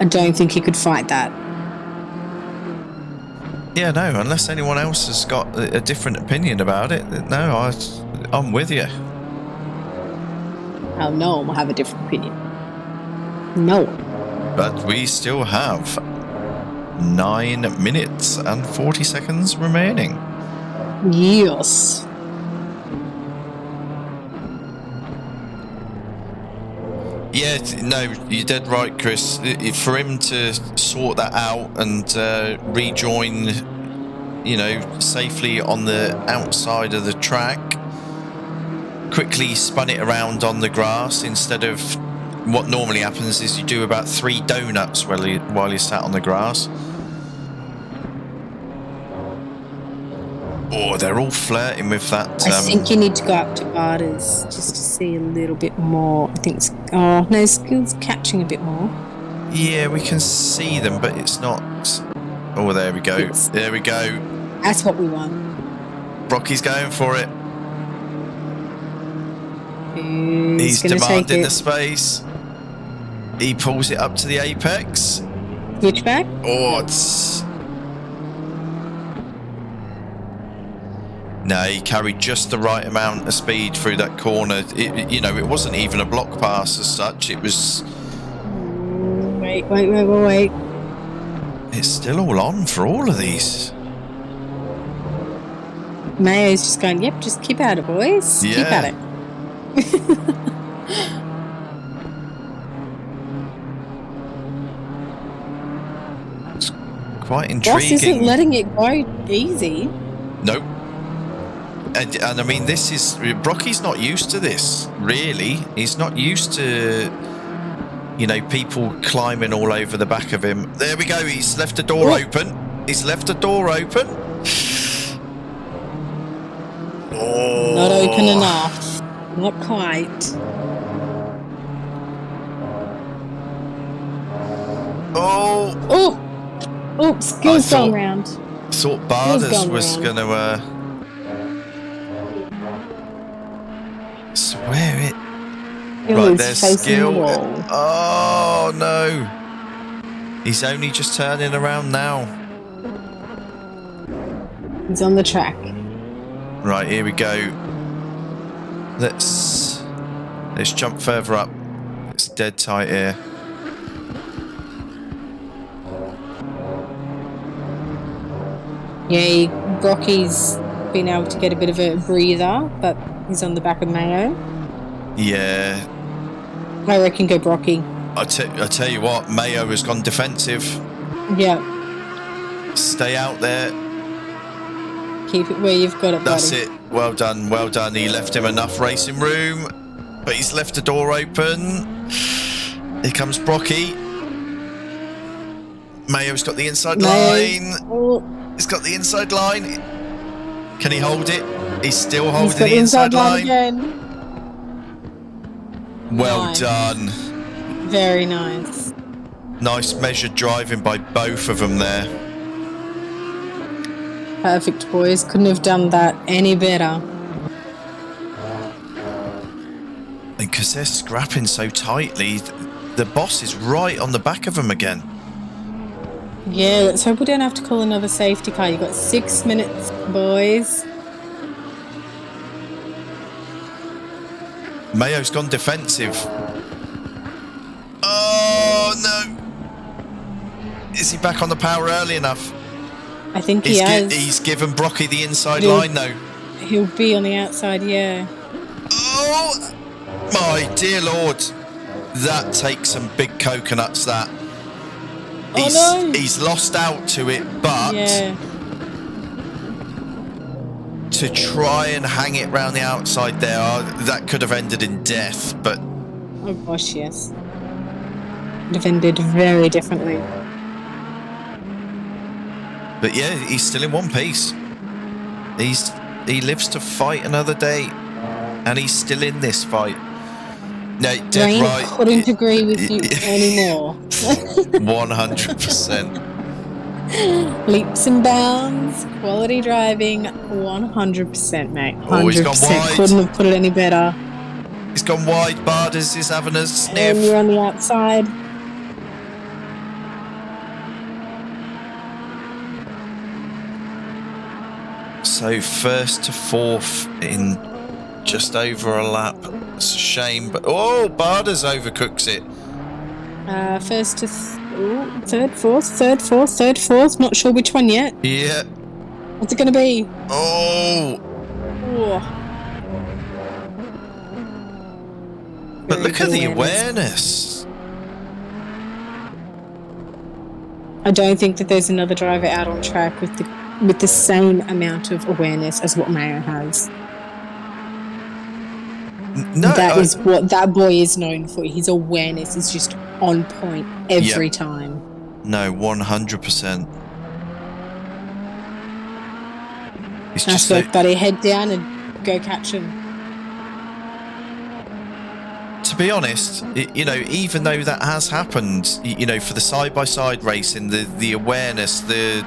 I don't think he could fight that. Yeah, no, unless anyone else has got a different opinion about it. No, I'm with you. Oh, no one will have a different opinion. No. But we still have 9 minutes and 40 seconds remaining. Yes. Yeah, no, you're dead right, Chris. For him to sort that out and rejoin, you know, safely on the outside of the track, quickly spun it around on the grass instead of what normally happens is you do about 3 donuts while you sat on the grass. Oh, they're all flirting with that. I think you need to go up to Barters just to see a little bit more. I think it's... Oh, no, Skill's catching a bit more. Yeah, we can see them, but it's not... Oh, there we go. There we go. That's what we want. Rocky's going for it. He's demanding the space. He pulls it up to the apex. Switchback? Oh, it's... No, he carried just the right amount of speed through that corner. You know, it wasn't even a block pass as such. It was... Wait. It's still all on for all of these. Mayo's just going, yep, just keep at it, boys. Yeah. Keep at it. It's quite intriguing. Ross isn't letting it go easy. Nope. And I mean, this is... Brocky's not used to this, really. He's not used to, you know, people climbing all over the back of him. There we go. He's left the door open. He's left the door open. Oh. Not open enough. Not quite. Oh. Oh, Skill's gone round. Thought Barders was going to... swear it. Right, there's Skill. The Oh, no. He's only just turning around now. He's on the track. Right, here we go. Let's jump further up. It's dead tight here. Yeah, Brocky's been able to get a bit of a breather, but he's on the back of Mayo. Yeah. I reckon go Brocky. I tell you what, Mayo has gone defensive. Yeah. Stay out there. Keep it where you've got it, That's buddy. it. Well done, well done. He left him enough racing room, but he's left the door open. Here comes Brocky. Mayo's got the inside line. Oh. He's got the inside line. Can he hold it? He's still holding He's got the inside line. Again. Well Nice. done. Very nice. Nice measured driving by both of them there. Perfect, boys. Couldn't have done that any better. Because they're scrapping so tightly, the boss is right on the back of them again. Yeah, let's hope we don't have to call another safety car. You've got 6 minutes, boys. Mayo's gone defensive. Oh, no. Is he back on the power early enough? I think he has. He's given Brocky the inside line, though. He'll be on the outside, yeah. Oh, my dear Lord. That takes some big coconuts, that. He's lost out to it, but to try and hang it round the outside there, that could have ended in death, but... Oh gosh, yes. Could have ended very differently. But yeah, he's still in one piece. He lives to fight another day, and he's still in this fight. No, dead right. Couldn't agree with you anymore. 100%. Leaps and bounds, quality driving, 100%, mate. 100%. Oh, he's gone wide. Couldn't have put it any better. He's gone wide. Barders is having a sniff. And you're on the outside. So first to fourth in just over a lap. It's a shame, but Barders overcooks it. First to third, fourth. Not sure which one yet. Yeah. What's it going to be? Oh. But look at the awareness. I don't think that there's another driver out on track with the same amount of awareness as what Mayo has. No, that is what that boy is known for. His awareness is just on point every time. No, 100%. That's right, buddy. Head down and go catch him. To be honest, even though that has happened, for the side-by-side racing, the awareness, knowing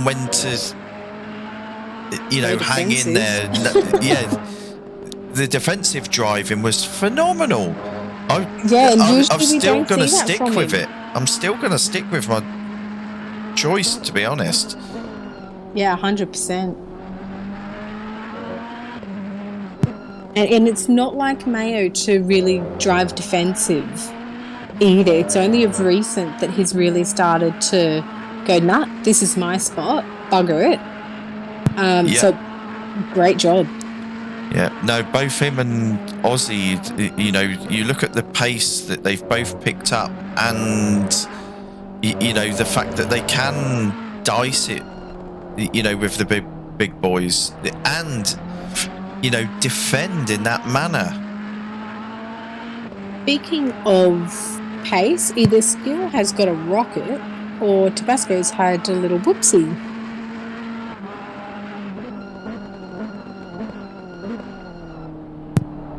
when to, hang in there. The defensive driving was phenomenal. I'm still going to stick with it. I'm still going to stick with my choice, to be honest. Yeah, 100%. And it's not like Mayo to really drive defensive either. It's only of recent that he's really started to go, nah, this is my spot, bugger it. So, great job. Yeah, no, both him and Ozzy, you look at the pace that they've both picked up and, the fact that they can dice it, with the big boys and, defend in that manner. Speaking of pace, either Skill has got a rocket or Tabasco's had a little whoopsie.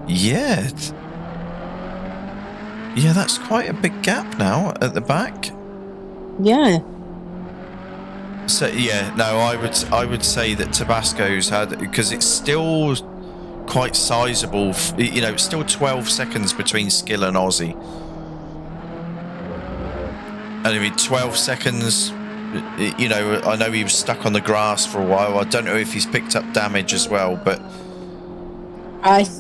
Yeah. Yeah, that's quite a big gap now at the back. Yeah. So I would say that Tabasco's had, because it's still quite sizable. It's still 12 seconds between Skill and Aussie. And I mean, 12 seconds. I know he was stuck on the grass for a while. I don't know if he's picked up damage as well, but.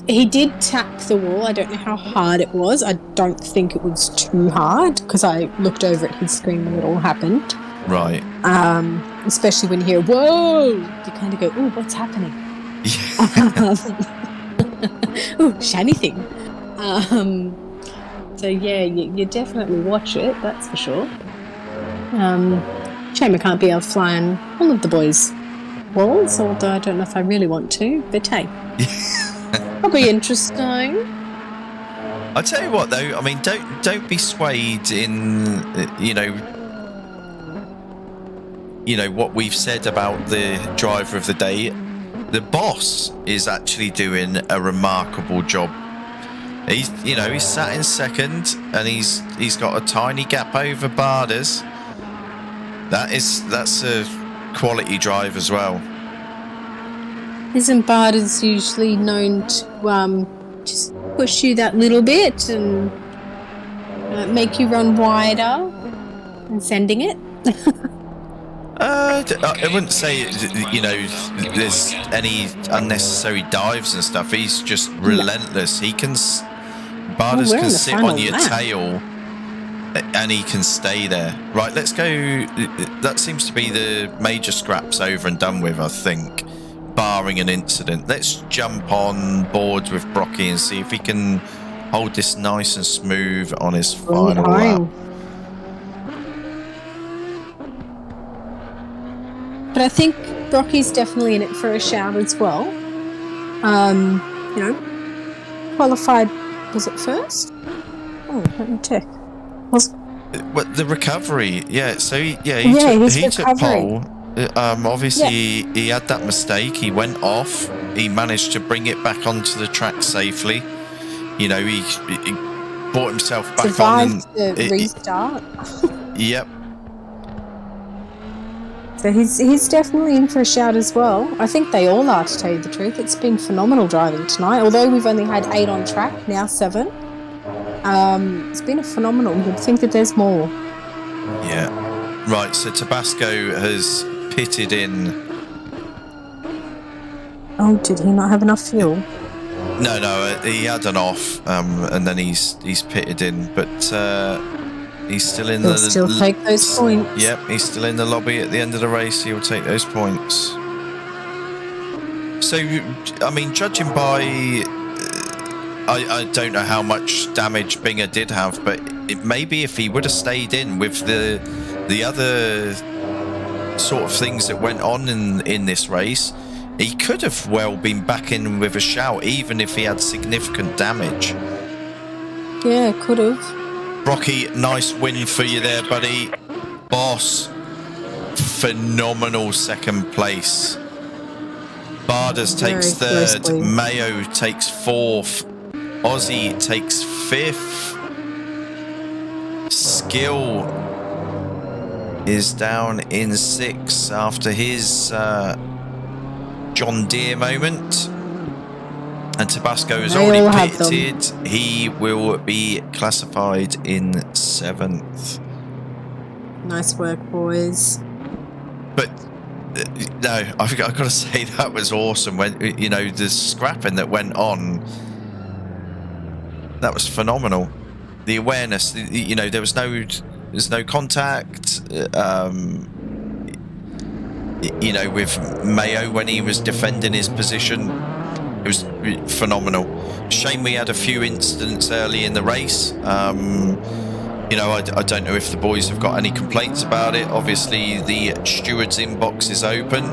He did tap the wall. I don't know how hard it was. I don't think it was too hard because I looked over at his screen when it all happened. Right. Especially when you hear, whoa, you kind of go, oh, what's happening? Yeah. Oh, shiny thing. So yeah, you definitely watch it, that's for sure. Shame I can't be out flying all of the boys' walls, although I don't know if I really want to, but hey. Probably interesting. I tell you what, though. I mean, don't be swayed in what we've said about the driver of the day. The boss is actually doing a remarkable job. He's sat in second, and he's got a tiny gap over Barders. That's a quality drive as well. Isn't Bardas usually known to just push you that little bit and make you run wider and sending it? I wouldn't say, you know, there's any unnecessary dives and stuff. He's just relentless. He can... Bardas can sit on your tail and he can stay there. Right, let's go. That seems to be the major scraps over and done with, I think, barring an incident. Let's jump on board with Brocky and see if he can hold this nice and smooth on his final lap. But I think Brocky's definitely in it for a shout as well. You know, qualified, was it first? Oh, let me check. What, the recovery? Yeah, so he took pole. Obviously, he had that mistake. He went off. He managed to bring it back onto the track safely. You know, he brought himself back survived on. And the restart. Yep. So he's definitely in for a shout as well. I think they all are, to tell you the truth. It's been phenomenal driving tonight. Although we've only had 8 on track, now 7. It's been a phenomenal. You'd think that there's more. Yeah. Right, so Tabasco has pitted in. Oh, did he not have enough fuel? No, he had an off, and then he's pitted in, but he's still in He'll still take those points. Yep, he's still in the lobby at the end of the race. He'll take those points. So, I mean, judging by, I don't know how much damage Binger did have, but maybe if he would have stayed in with the other sort of things that went on in this race, he could have well been back in with a shout, even if he had significant damage. Yeah, could have. Brocky, nice win for you there, buddy. Boss, phenomenal second place. Bardas takes third. Mayo takes fourth. Aussie takes fifth. Skill is down in sixth after his John Deere moment. And Tabasco has already pitted. He will be classified in 7th. Nice work, boys. But no, I've got to say that was awesome. When, you know, the scrapping that went on, that was phenomenal. The awareness, you know, there's no contact. You know, with Mayo when he was defending his position, it was phenomenal. Shame we had a few incidents early in the race. You know, I don't know if the boys have got any complaints about it. Obviously, the steward's inbox is open.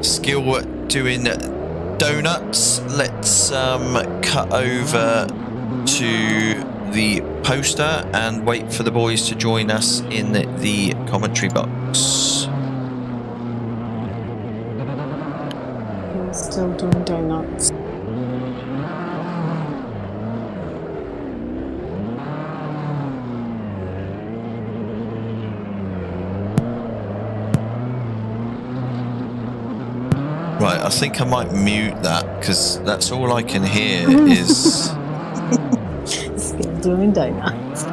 Skill doing donuts. Let's cut over to the poster and wait for the boys to join us in the commentary box. Still doing donuts. Right, I think I might mute that because that's all I can hear is... Still doing donuts.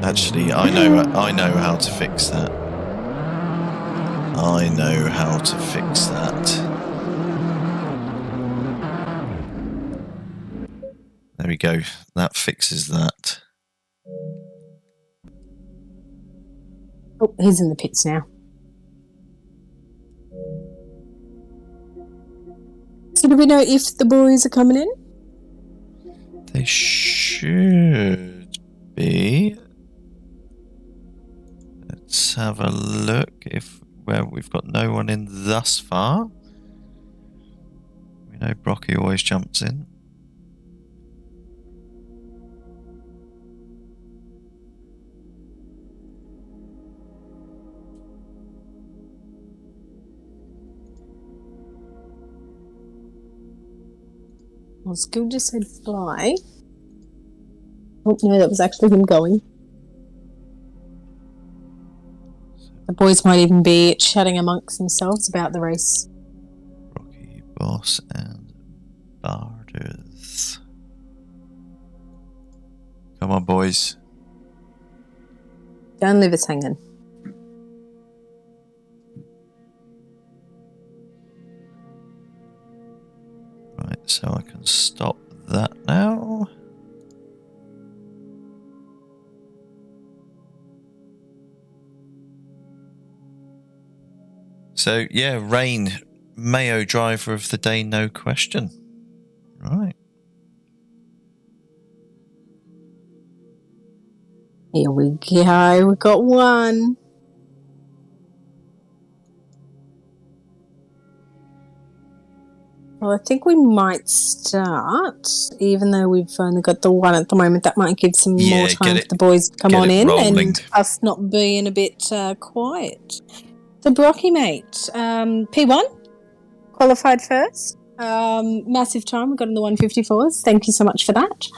Actually, I know how to fix that. I know how to fix that. There we go. That fixes that. Oh, he's in the pits now. So do we know if the boys are coming in? They should be. Let's have a look if we've got no one in thus far. We know Brocky always jumps in. Well, Skill just said fly. Oh no, that was actually him going. So The boys might even be chatting amongst themselves about the race. Rocky, Boss, and Barders. Come on, boys. Don't leave us hanging. Right, so I can stop that now. So, yeah, Rain, Mayo driver of the day, no question. Right. Here we go. We've got one. Well, I think we might start, even though we've only got the one at the moment. That might give some more time for the boys to come on in rolling. and us not being a bit quiet. So, Brocky, mate, P1, qualified first. Massive time. We got in the 154s. Thank you so much for that.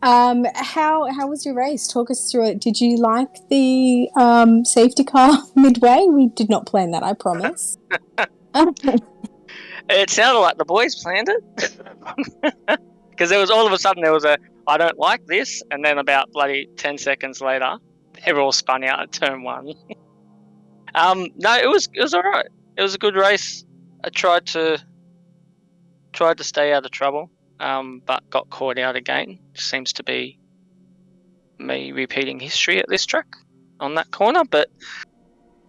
How was your race? Talk us through it. Did you like the safety car midway? We did not plan that, I promise. It sounded like the boys planned it. Because there was all of a sudden there was a, I don't like this, and then about bloody 10 seconds later, they were all spun out at turn 1. No, it was all right. It was a good race. I tried to stay out of trouble, but got caught out again. Seems to be me repeating history at this track on that corner, but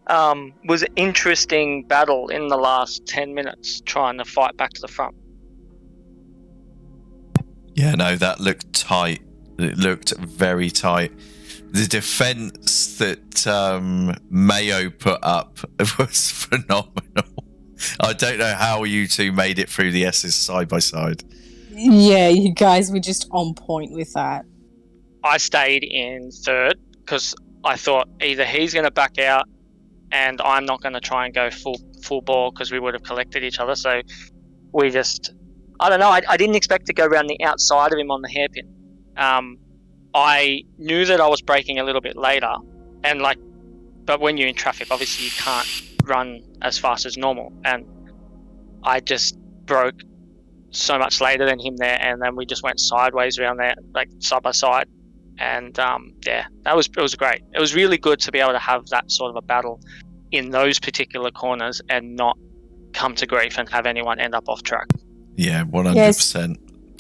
was an interesting battle in the last 10 minutes trying to fight back to the front. Yeah, no, that looked tight. It looked very tight. The defence that Mayo put up was phenomenal. I don't know how you two made it through the S's side by side. Yeah, you guys were just on point with that. I stayed in third because I thought either he's going to back out and I'm not going to try and go full ball because we would have collected each other. So we just, I don't know, I didn't expect to go around the outside of him on the hairpin. I knew that I was braking a little bit later, and but when you're in traffic, obviously you can't run as fast as normal, and I just broke so much later than him there, and then we just went sideways around there, like side by side, and yeah, it was great. It was really good to be able to have that sort of a battle in those particular corners and not come to grief and have anyone end up off track. Yeah, 100%. Yes.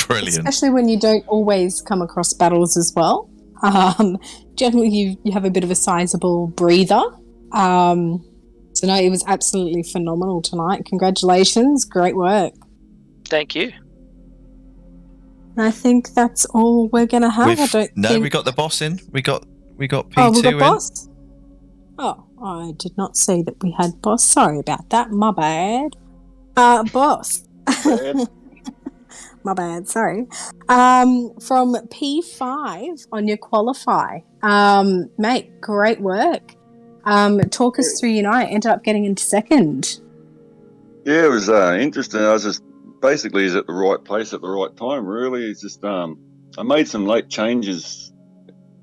Brilliant. Especially when you don't always come across battles as well. Generally, you have a bit of a sizable breather. So no, it was absolutely phenomenal tonight. Congratulations, great work. Thank you. I think that's all we're going to have. We got the boss in. We got P2 we got in. boss? Oh, I did not see that we had boss. Sorry about that. My bad. Boss. My bad, sorry. From P5 on your qualify. Mate, great work. Talk us through your night. Ended up getting into second. Yeah, it was interesting. I was just basically at the right place at the right time, really. It's just I made some late changes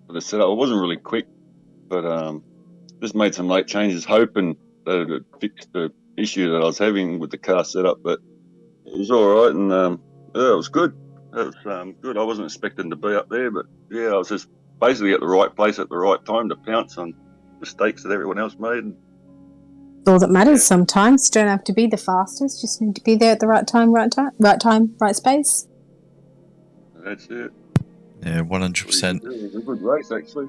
for the setup. I wasn't really quick, but just made some late changes, hoping that it would fix the issue that I was having with the car setup. But it was all right, and yeah, it was good. It was good. I wasn't expecting to be up there, but yeah, I was just basically at the right place at the right time to pounce on mistakes that everyone else made. It's all that matters sometimes. Don't have to be the fastest. Just need to be there at the right time, right space. That's it. Yeah, 100%. It was a good race, actually.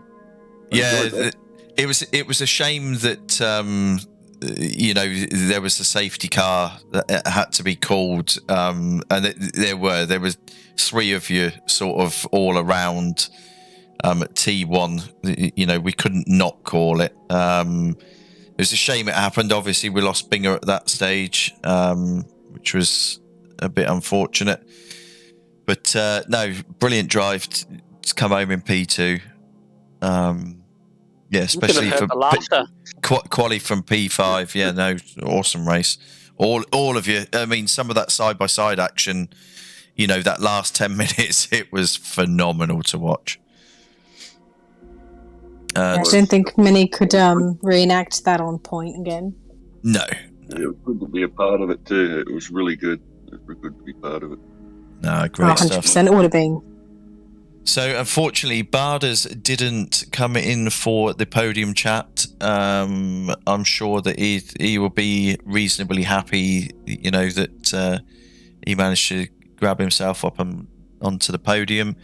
Yeah, it was a shame that there was a safety car that had to be called, and there was 3 of you sort of all around at T1. We couldn't not call it. It was a shame it happened. Obviously, we lost Binger at that stage, which was a bit unfortunate. But no, brilliant drive to come home in P2. Yeah, especially for quali from P5. Yeah, no, awesome race. All of you. I mean, some of that side by side action. That last 10 minutes, it was phenomenal to watch. I don't think many could reenact that on point again. No. It was good to be a part of it too. It was really good. It was good to be part of it. No, great 100%. stuff. It would have been. So, unfortunately, Barders didn't come in for the podium chat. I'm sure that he will be reasonably happy, you know, that he managed to grab himself up onto the podium.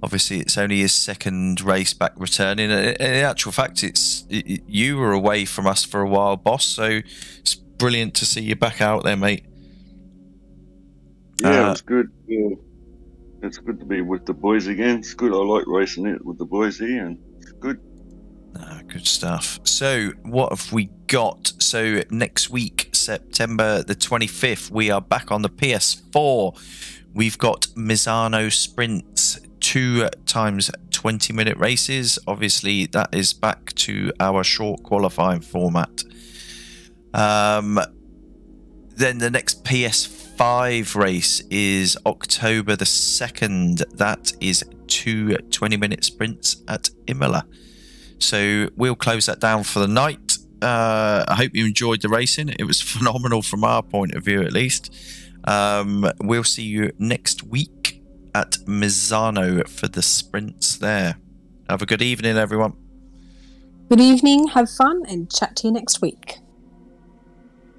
Obviously, it's only his second race back returning. In actual fact, you were away from us for a while, boss, so it's brilliant to see you back out there, mate. Yeah, it was good. Yeah. It's good to be with the boys again. It's good. I like racing it with the boys here, and it's good. Good stuff. So, what have we got? So, next week, September the 25th, we are back on the PS4. We've got Misano Sprints, 2 times 20-minute races. Obviously, that is back to our short qualifying format. Then the next PS5 race is October the 2nd. That is 2 20-minute sprints at Imola. So we'll close that down for the night. I hope you enjoyed the racing. It was phenomenal from our point of view, at least. We'll see you next week at Misano for the sprints there. Have a good evening, everyone. Good evening, have fun, and chat to you next week.